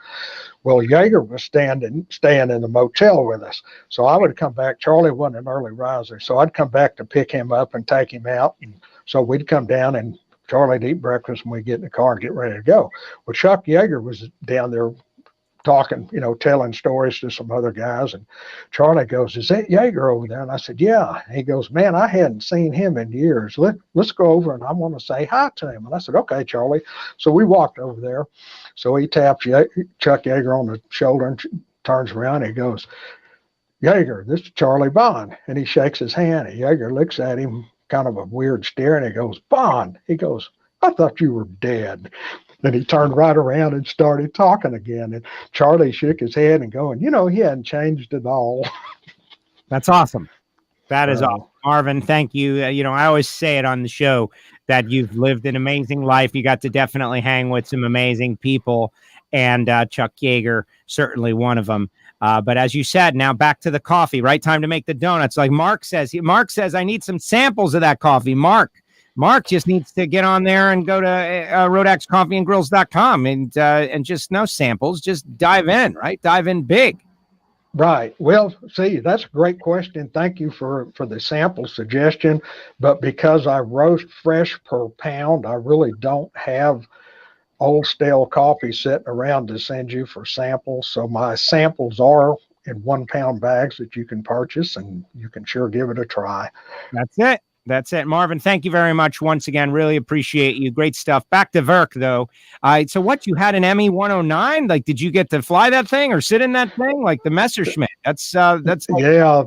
Well, Yeager was staying in the motel with us. So I would come back. Charlie wasn't an early riser. So I'd come back to pick him up and take him out. And so we'd come down, and Charlie'd eat breakfast, and we'd get in the car and get ready to go. Well, Chuck Yeager was down there talking, you know, telling stories to some other guys. And Charlie goes, "Is that Yeager over there?" And I said, "Yeah." And he goes, "Man, I hadn't seen him in years. Let's go over, and I want to say hi to him." And I said, "Okay, Charlie." So we walked over there. So he taps Chuck Yeager on the shoulder and turns around. And he goes, "Yeager, this is Charlie Bond." And he shakes his hand. And Yeager looks at him, kind of a weird stare, and he goes, "Bond." He goes, "I thought you were dead." Then he turned right around and started talking again. And Charlie shook his head and going, "You know, he hadn't changed at all." That's awesome. That is awesome. Marvin, thank you. You know, I always say it on the show that you've lived an amazing life. You got to definitely hang with some amazing people, and Chuck Yeager, certainly one of them. But as you said, now back to the coffee, right? Time to make the donuts. Like Mark says, I need some samples of that coffee. Mark just needs to get on there and go to rodaxcoffeeandgrills.com and just no samples, just dive in, right? Dive in big. Right. Well, see, that's a great question. Thank you for the sample suggestion. But because I roast fresh per pound, I really don't have old stale coffee sitting around to send you for samples. So my samples are in 1 pound bags that you can purchase, and you can sure give it a try. That's it. Marvin, thank you very much once again. Really appreciate you. Great stuff. Back to Verk, though. So what, you had an ME 109? Like, did you get to fly that thing or sit in that thing? Like the Messerschmitt. That's like- yeah,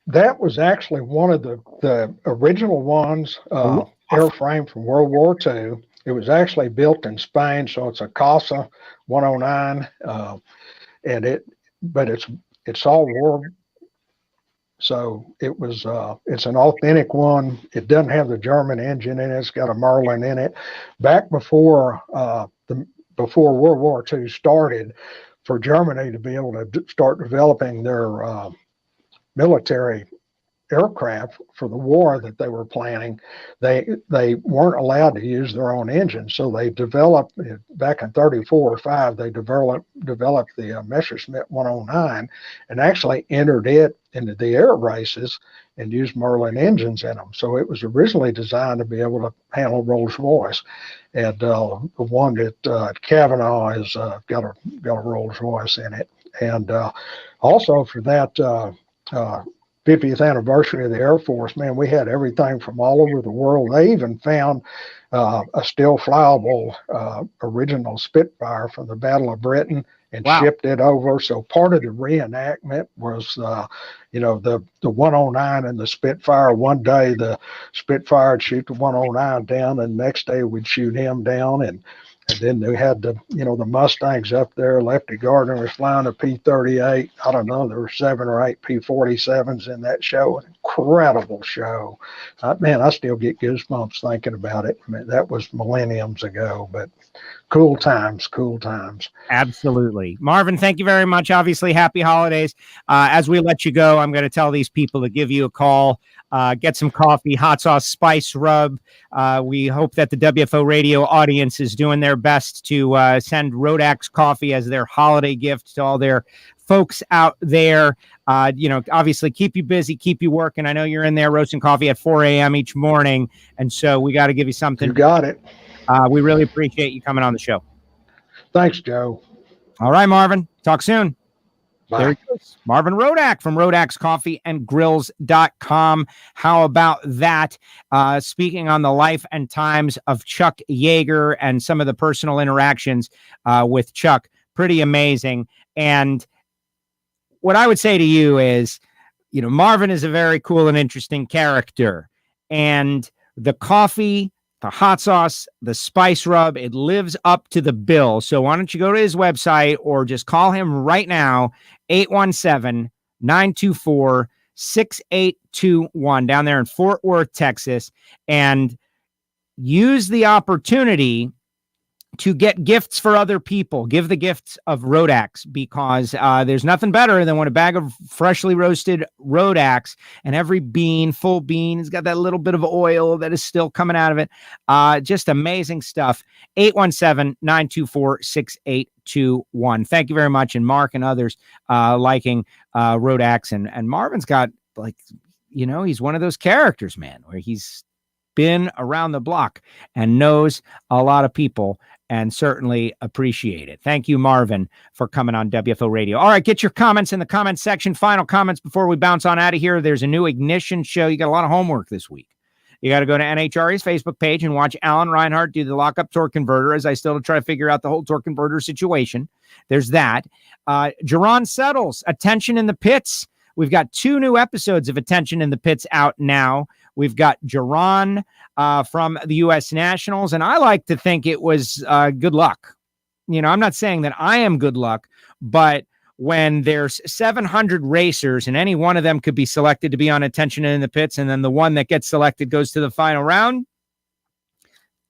that was actually one of the original ones, airframe from World War II. It was actually built in Spain, so it's a Casa 109, but it's all war. So it's an authentic one. It doesn't have the German engine in it. It's got a Merlin in it. Back before before World War II started, for Germany to be able to start developing their military aircraft for the war that they were planning, they weren't allowed to use their own engines. So they developed, back in 34 or 5, they developed the Messerschmitt 109 and actually entered it into the air races and used Merlin engines in them. So it was originally designed to be able to handle Rolls-Royce. And the one that Kavanaugh has got a Rolls-Royce in it. And also for that 50th anniversary of the Air Force, man, we had everything from all over the world. They even found a still flyable original Spitfire from the Battle of Britain and shipped it over. So part of the reenactment was, the 109 and the Spitfire. One day the Spitfire would shoot the 109 down, and the next day we'd shoot him down. And then they had the Mustangs up there. Lefty Gardner was flying a P-38. I don't know, there were 7 or 8 P-47s in that show. An incredible show. Man, I still get goosebumps thinking about it. I mean, that was millenniums ago, but cool times. Absolutely. Marvin, thank you very much. Obviously, happy holidays. As we let you go, I'm going to tell these people to give you a call. Get some coffee, hot sauce, spice rub. We hope that the WFO radio audience is doing their best to send Rodax coffee as their holiday gift to all their folks out there. Obviously keep you busy, keep you working. I know you're in there roasting coffee at 4 a.m. each morning. And so we got to give you something. You got it. We really appreciate you coming on the show. Thanks, Joe. All right, Marvin. Talk soon. Bye. There he goes. Marvin Rodak from RodaxCoffeeandGrills.com. How about that? Speaking on the life and times of Chuck Yeager and some of the personal interactions with Chuck, pretty amazing. And what I would say to you is, Marvin is a very cool and interesting character. And the coffee, the hot sauce, the spice rub, it lives up to the bill. So why don't you go to his website or just call him right now, 817-924-6821 down there in Fort Worth, Texas, and use the opportunity to get gifts for other people. Give the gifts of Rodax, because there's nothing better than when a bag of freshly roasted Rodax and every bean, full bean, has got that little bit of oil that is still coming out of it. Just amazing stuff. 817-924-6821. Thank you very much. And Mark and others liking Rodax. And Marvin's got, he's one of those characters, man, where he's been around the block and knows a lot of people and certainly appreciate it. Thank you, Marvin, for coming on WFO Radio. All right, get your comments in the comments section. Final comments before we bounce on out of here. There's a new Ignition show. You got a lot of homework this week. You got to go to NHRA's Facebook page and watch Alan Reinhart do the lockup torque converter, as I still try to figure out the whole torque converter situation. There's that. Jerron Settles, Attention in the Pits. We've got 2 new episodes of Attention in the Pits out now. We've got Jerron from the U.S. Nationals, and I like to think it was good luck. I'm not saying that I am good luck, but when there's 700 racers and any one of them could be selected to be on Attention in the Pits, and then the one that gets selected goes to the final round,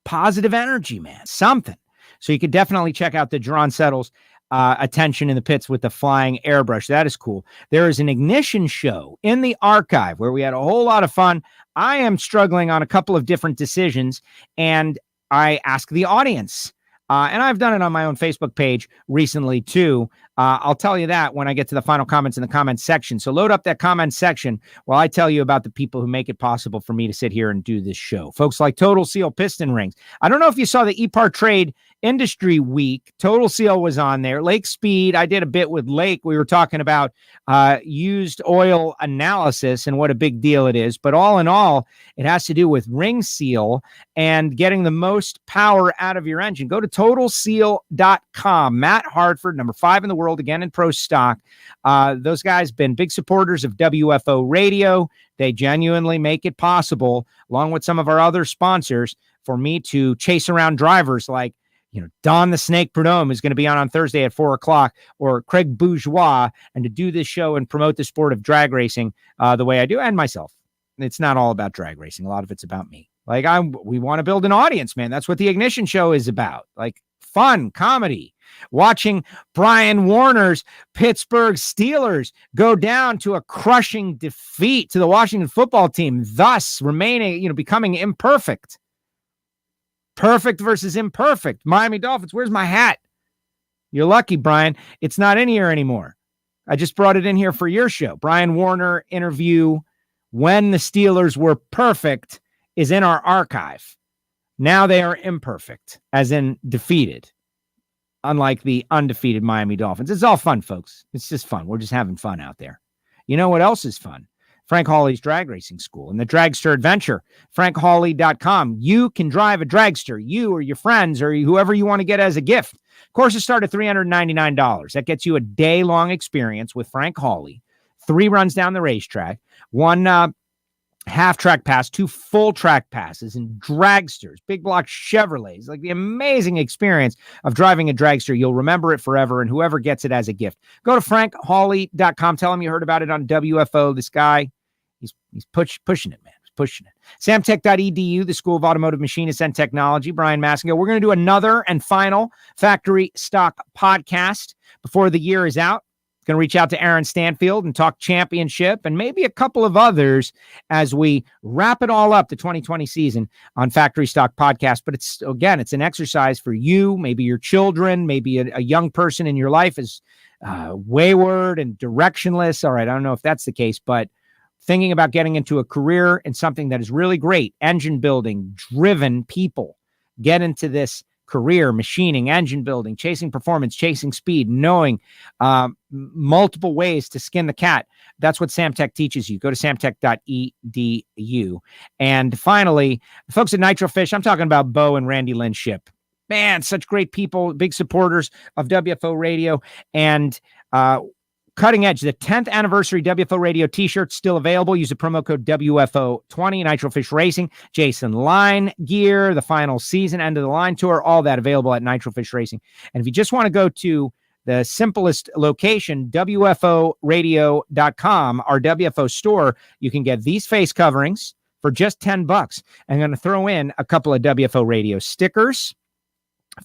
positive energy, man, something. So you could definitely check out the Jerron Settles Attention in the Pits with the flying airbrush. That is cool. There is an Ignition show in the archive where we had a whole lot of fun. I am struggling on a couple of different decisions, and I ask the audience. And I've done it on my own Facebook page recently, too. I'll tell you that when I get to the final comments in the comments section. So load up that comment section while I tell you about the people who make it possible for me to sit here and do this show. Folks like Total Seal Piston Rings. I don't know if you saw the EPAR Trade Industry Week. Total Seal was on there. Lake Speed, I did a bit with Lake. We were talking about used oil analysis and what a big deal it is. But all in all, it has to do with ring seal and getting the most power out of your engine. Go to TotalSeal.com. Matt Hartford, number 5 in the world, again in pro stock. Those guys been big supporters of WFO Radio. They genuinely make it possible, along with some of our other sponsors, for me to chase around drivers like, Don the Snake Prudhomme is going to be on Thursday at 4:00, or Craig Bourgeois, and to do this show and promote the sport of drag racing the way I do, and myself. It's not all about drag racing. A lot of it's about me. Like, we want to build an audience, man. That's what the Ignition Show is about. Like, fun, comedy. Watching Brian Warner's Pittsburgh Steelers go down to a crushing defeat to the Washington football team, thus remaining, becoming imperfect. Perfect versus imperfect. Miami Dolphins. Where's my hat? You're lucky, Brian. It's not in here anymore. I just brought it in here for your show. Brian Warner interview when the Steelers were perfect is in our archive. Now they are imperfect, as in defeated, unlike the undefeated Miami Dolphins. It's all fun, folks. It's just fun. We're just having fun out there. You know what else is fun? Frank Hawley's Drag Racing School and the Dragster Adventure, frankhawley.com. You can drive a dragster, you or your friends or whoever you want to get as a gift. Courses start at $399. That gets you a day-long experience with Frank Hawley, 3 runs down the racetrack, 1 half-track pass, 2 full-track passes, and dragsters, big block Chevrolets, like the amazing experience of driving a dragster. You'll remember it forever, and whoever gets it as a gift. Go to frankhawley.com. Tell him you heard about it on WFO. This guy, he's pushing it, man. He's pushing it. Samtech.edu, the School of Automotive Machinists and Technology. Brian Massingill. We're going to do another and final Factory Stock podcast before the year is out. Going to reach out to Aaron Stanfield and talk championship and maybe a couple of others as we wrap it all up, the 2020 season on Factory Stock Podcast. But it's an exercise for you, maybe your children, maybe a young person in your life is wayward and directionless. All right, I don't know if that's the case, but thinking about getting into a career in something that is really great, engine building, driven people, get into this career, machining, engine building, chasing performance, chasing speed, knowing multiple ways to skin the cat. That's what Samtech teaches you. Go to samtech.edu. And finally, the folks at Nitrofish, I'm talking about Bo and Randy Lynn Ship. Man, such great people, big supporters of WFO Radio, and Cutting Edge, the 10th anniversary WFO Radio t-shirt still available. Use the promo code WFO20. Nitrofish Racing, Jason Line gear, the final season, end of the line tour, all that available at Nitrofish Racing. And if you just want to go to the simplest location, WFOradio.com, our WFO store, you can get these face coverings for just $10. I'm going to throw in a couple of WFO Radio stickers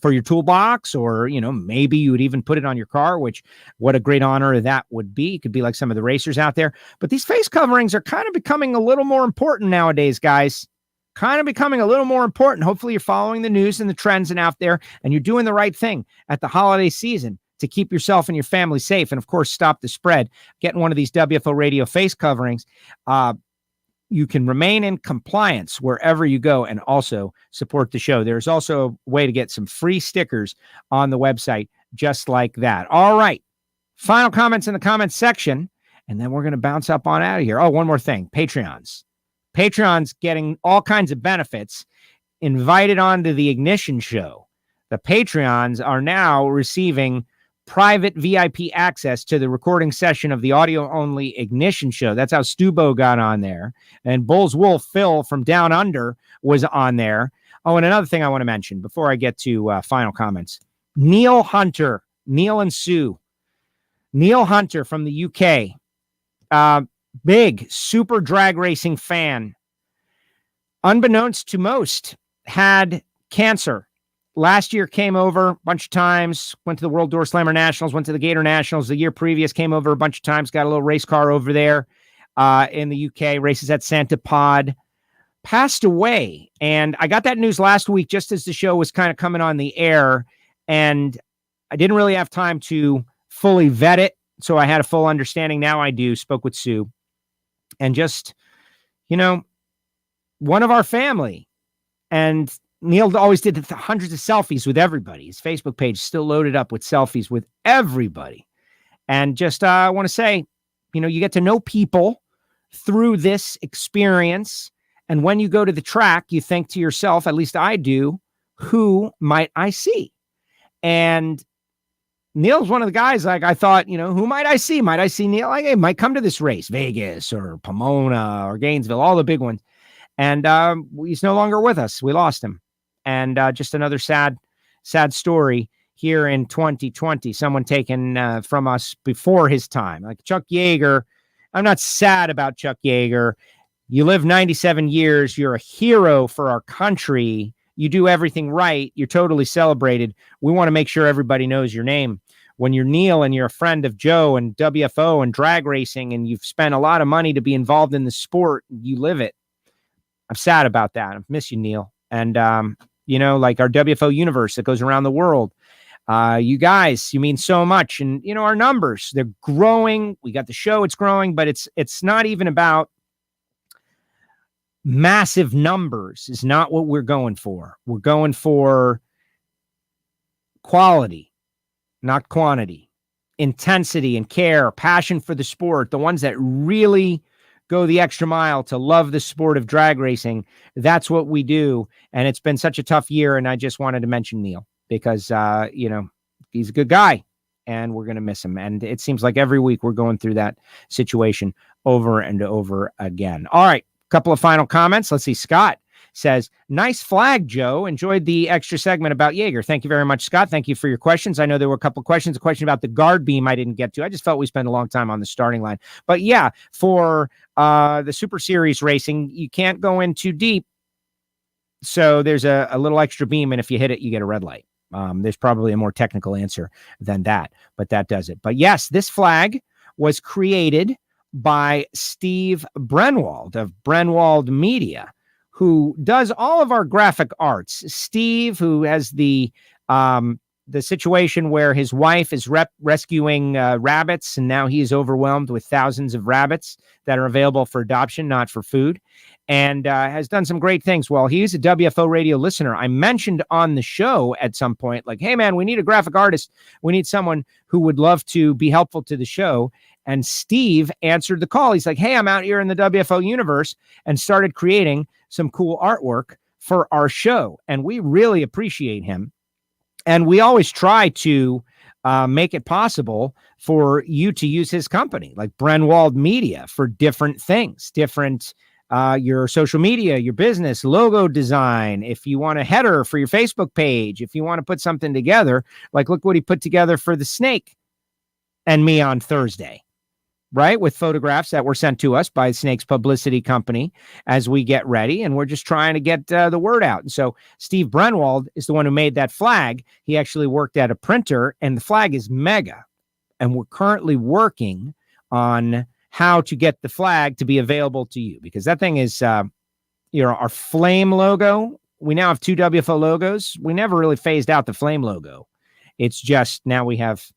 for your toolbox, or, maybe you would even put it on your car, which what a great honor that would be. It could be like some of the racers out there. But these face coverings are kind of becoming a little more important nowadays, guys. Kind of becoming a little more important. Hopefully you're following the news and the trends and out there, and you're doing the right thing at the holiday season to keep yourself and your family safe. And of course, stop the spread. Getting one of these WFO Radio face coverings, you can remain in compliance wherever you go and also support the show. There's also a way to get some free stickers on the website just like that. All right. Final comments in the comments section, and then we're going to bounce up on out of here. Oh, one more thing. Patreons. Patreons getting all kinds of benefits, invited onto the Ignition Show. The Patreons are now receiving private VIP access to the recording session of the audio-only Ignition Show. That's how Stubo got on there. And Bull's Wolf Phil from Down Under was on there. Oh, and another thing I want to mention before I get to final comments. Neil Hunter, Neil and Sue. Neil Hunter from the UK. Big, super drag racing fan. Unbeknownst to most, had cancer. Last year came over a bunch of times, went to the World Door Slammer Nationals, went to the Gator Nationals. The year previous came over a bunch of times, got a little race car over there in the UK, races at Santa Pod. Passed away. And I got that news last week just as the show was kind of coming on the air. And I didn't really have time to fully vet it. So I had a full understanding. Now I do. Spoke with Sue. And just, one of our family. And Neil always did hundreds of selfies with everybody. His Facebook page is still loaded up with selfies with everybody. And just I want to say, you get to know people through this experience. And when you go to the track, you think to yourself, at least I do, who might I see? And Neil's one of the guys, like I thought, who might I see? Might I see Neil? I might come to this race, Vegas or Pomona or Gainesville, all the big ones. And he's no longer with us. We lost him. And just another sad story here in 2020. Someone taken from us before his time, like Chuck Yeager. I'm not sad about Chuck Yeager. You live 97 years. You're a hero for our country. You do everything right. You're totally celebrated. We want to make sure everybody knows your name. When you're Neil and you're a friend of Joe and WFO and drag racing, and you've spent a lot of money to be involved in the sport, you live it. I'm sad about that. I miss you, Neil. And, like our WFO universe that goes around the world. You guys, you mean so much. And, our numbers, they're growing. We got the show, it's growing, but it's not even about massive numbers is not what we're going for. We're going for quality, not quantity, intensity and care, passion for the sport, the ones that really go the extra mile to love the sport of drag racing. That's what we do. And it's been such a tough year. And I just wanted to mention Neil because, he's a good guy and we're going to miss him. And it seems like every week we're going through that situation over and over again. All right. Couple of final comments. Let's see. Scott says, nice flag, Joe. Enjoyed the extra segment about Yeager. Thank you very much, Scott. Thank you for your questions. I know there were a couple of questions. A question about the guard beam I didn't get to. I just felt we spent a long time on the starting line. But yeah, for the Super Series racing, you can't go in too deep. So there's a little extra beam, and if you hit it, you get a red light. There's probably a more technical answer than that, but that does it. But yes, this flag was created by Steve Brenwald of Brenwald Media, who does all of our graphic arts. Steve, who has the situation where his wife is rescuing rabbits, and now he is overwhelmed with thousands of rabbits that are available for adoption, not for food, and has done some great things. Well, he's a WFO radio listener. I mentioned on the show at some point, like, hey, man, we need a graphic artist. We need someone who would love to be helpful to the show. And Steve answered the call. He's like, hey, I'm out here in the WFO universe, and started creating some cool artwork for our show. And we really appreciate him. And we always try to make it possible for you to use his company, like Brenwald Media, for different things, your social media, your business, logo design. If you want a header for your Facebook page, if you want to put something together, like look what he put together for the Snake and me on Thursday. Right, with photographs that were sent to us by Snake's publicity company as we get ready, and we're just trying to get the word out. And so Steve Brenwald is the one who made that flag. He actually worked at a printer, and the flag is mega. And we're currently working on how to get the flag to be available to you, because that thing is, our flame logo. We now have 2 WFO logos. We never really phased out the flame logo. It's just now we have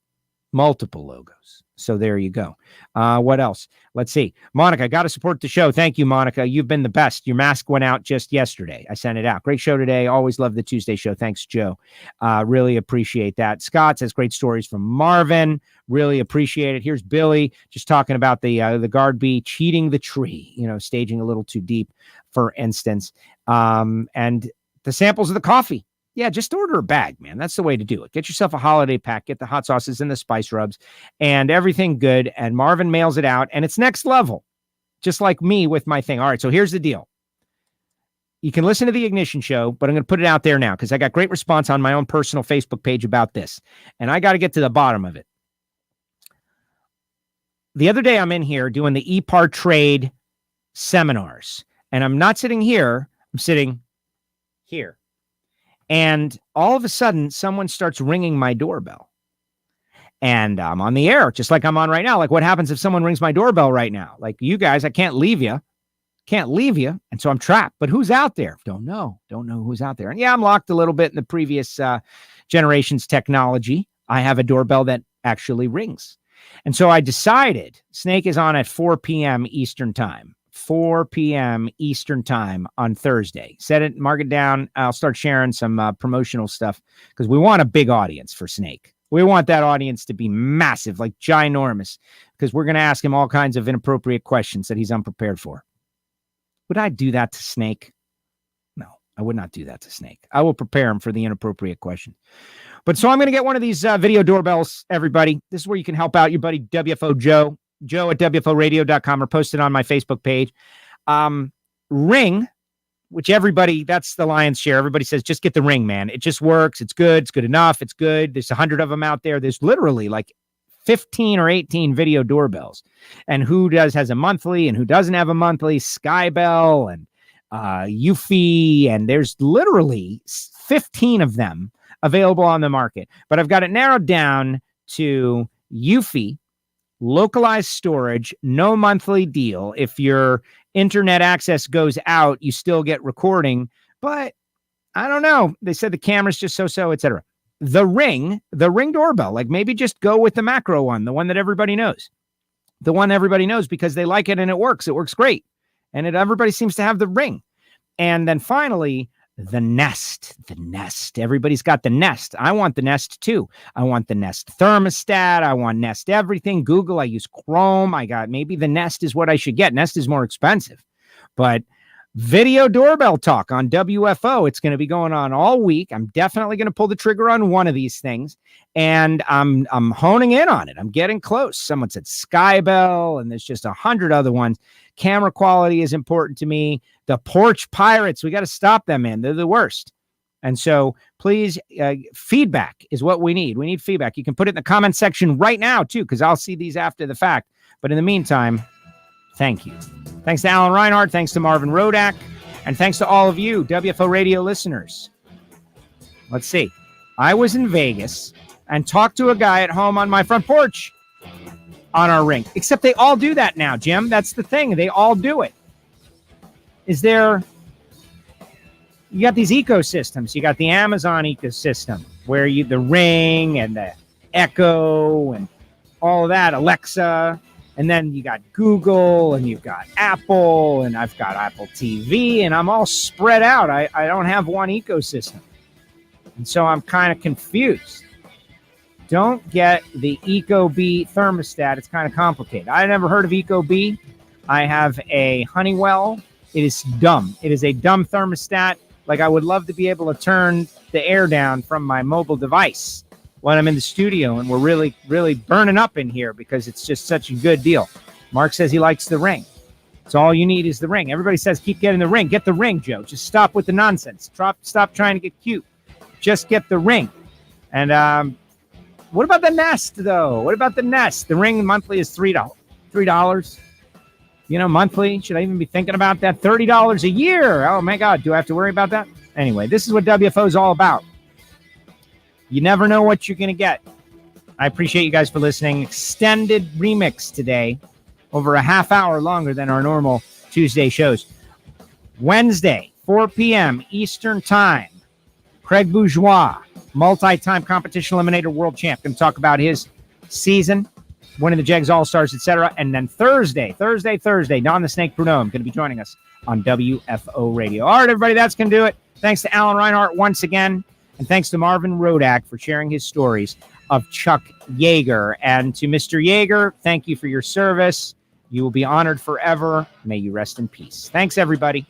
multiple logos. So there you go. What else? Let's see. Monica, got to support the show. Thank you, Monica. You've been the best. Your mask went out just yesterday. I sent it out. Great show today. Always love the Tuesday show. Thanks, Joe. Really appreciate that. Scott says great stories from Marvin. Really appreciate it. Here's Billy just talking about the guard bee cheating the tree, staging a little too deep, for instance. And the samples of the coffee. Yeah, just order a bag, man. That's the way to do it. Get yourself a holiday pack, get the hot sauces and the spice rubs and everything good. And Marvin mails it out, and it's next level, just like me with my thing. All right, so here's the deal. You can listen to the Ignition Show, but I'm going to put it out there now because I got great response on my own personal Facebook page about this, and I got to get to the bottom of it. The other day, I'm in here doing the EPAR trade seminars, and I'm not sitting here. I'm sitting here. And all of a sudden, someone starts ringing my doorbell. And I'm on the air, just like I'm on right now. Like, what happens if someone rings my doorbell right now? Like, you guys, I can't leave you. And so I'm trapped. But who's out there? Don't know who's out there. And yeah, I'm locked a little bit in the previous generation's technology. I have a doorbell that actually rings. And so I decided Snake is on at 4 p.m. Eastern time. 4 p.m. Eastern time on Thursday. Set it, mark it down. I'll start sharing some promotional stuff because we want a big audience for Snake. We want that audience to be massive, like ginormous, because we're going to ask him all kinds of inappropriate questions that he's unprepared for. Would I do that to Snake? No, I would not do that to Snake. I will prepare him for the inappropriate question. But so I'm going to get one of these video doorbells, everybody. This is where you can help out your buddy WFO Joe at WFOradio.com, or post it on my Facebook page. Ring which everybody, that's the lion's share. Everybody says, just get the Ring, man. It just works. It's good. It's good enough. It's good. There's 100 of them out there. There's literally like 15 or 18 video doorbells. And who has a monthly and who doesn't have a monthly, Skybell and Eufy. And there's literally 15 of them available on the market. But I've got it narrowed down to Eufy, localized storage, no monthly deal. If your internet access goes out, you still get recording, but I don't know. They said the camera's just so, etc. The Ring doorbell, like maybe just go with the macro one, the one that everybody knows. The one everybody knows because they like it and it works. It works great. And everybody seems to have the Ring. And then finally, the Nest. Everybody's got the Nest. I want the Nest too. I want the Nest thermostat. I want Nest everything. Google, I use Chrome. Maybe the Nest is what I should get. Nest is more expensive. But video doorbell talk on WFO. It's going to be going on all week. I'm definitely going to pull the trigger on one of these things. And I'm honing in on it. I'm getting close. Someone said Skybell, and there's just 100 other ones. Camera quality is important to me. The porch pirates, we got to stop them, man. They're the worst. And so please, feedback is what we need. We need feedback. You can put it in the comment section right now, too, because I'll see these after the fact. But in the meantime, thank you. Thanks to Alan Reinhart. Thanks to Marvin Rodak. And thanks to all of you, WFO radio listeners. Let's see. I was in Vegas and talked to a guy at home on my front porch on our Ring. Except they all do that now, Jim. That's the thing. They all do it. You got these ecosystems. You got the Amazon ecosystem where the Ring and the Echo and all of that, Alexa. And then you got Google and you've got Apple and I've got Apple TV and I'm all spread out. I don't have one ecosystem. And so I'm kind of confused. Don't get the Ecobee thermostat. It's kind of complicated. I never heard of Ecobee. I have a Honeywell. It is dumb. It is a dumb thermostat. Like I would love to be able to turn the air down from my mobile device when I'm in the studio and we're really, really burning up in here because it's just such a good deal. Mark says he likes the Ring. So all you need is the Ring. Everybody says keep getting the Ring. Get the Ring, Joe. Just stop with the nonsense. Stop trying to get cute. Just get the Ring. And what about the Nest, though? What about the Nest? The Ring monthly is $3. Monthly. Should I even be thinking about that? $30 a year. Oh, my God. Do I have to worry about that? Anyway, this is what WFO is all about. You never know what you're going to get. I appreciate you guys for listening. Extended remix today, over a half hour longer than our normal Tuesday shows. Wednesday, 4 p.m. Eastern Time. Craig Bourgeois, multi-time competition eliminator world champ. Going to talk about his season, winning the Jegs All-Stars, etc. And then Thursday, Don the Snake Prudhomme going to be joining us on WFO Radio. All right, everybody, that's going to do it. Thanks to Alan Reinhart once again. And thanks to Marvin Rodak for sharing his stories of Chuck Yeager. And to Mr. Yeager, thank you for your service. You will be honored forever. May you rest in peace. Thanks, everybody.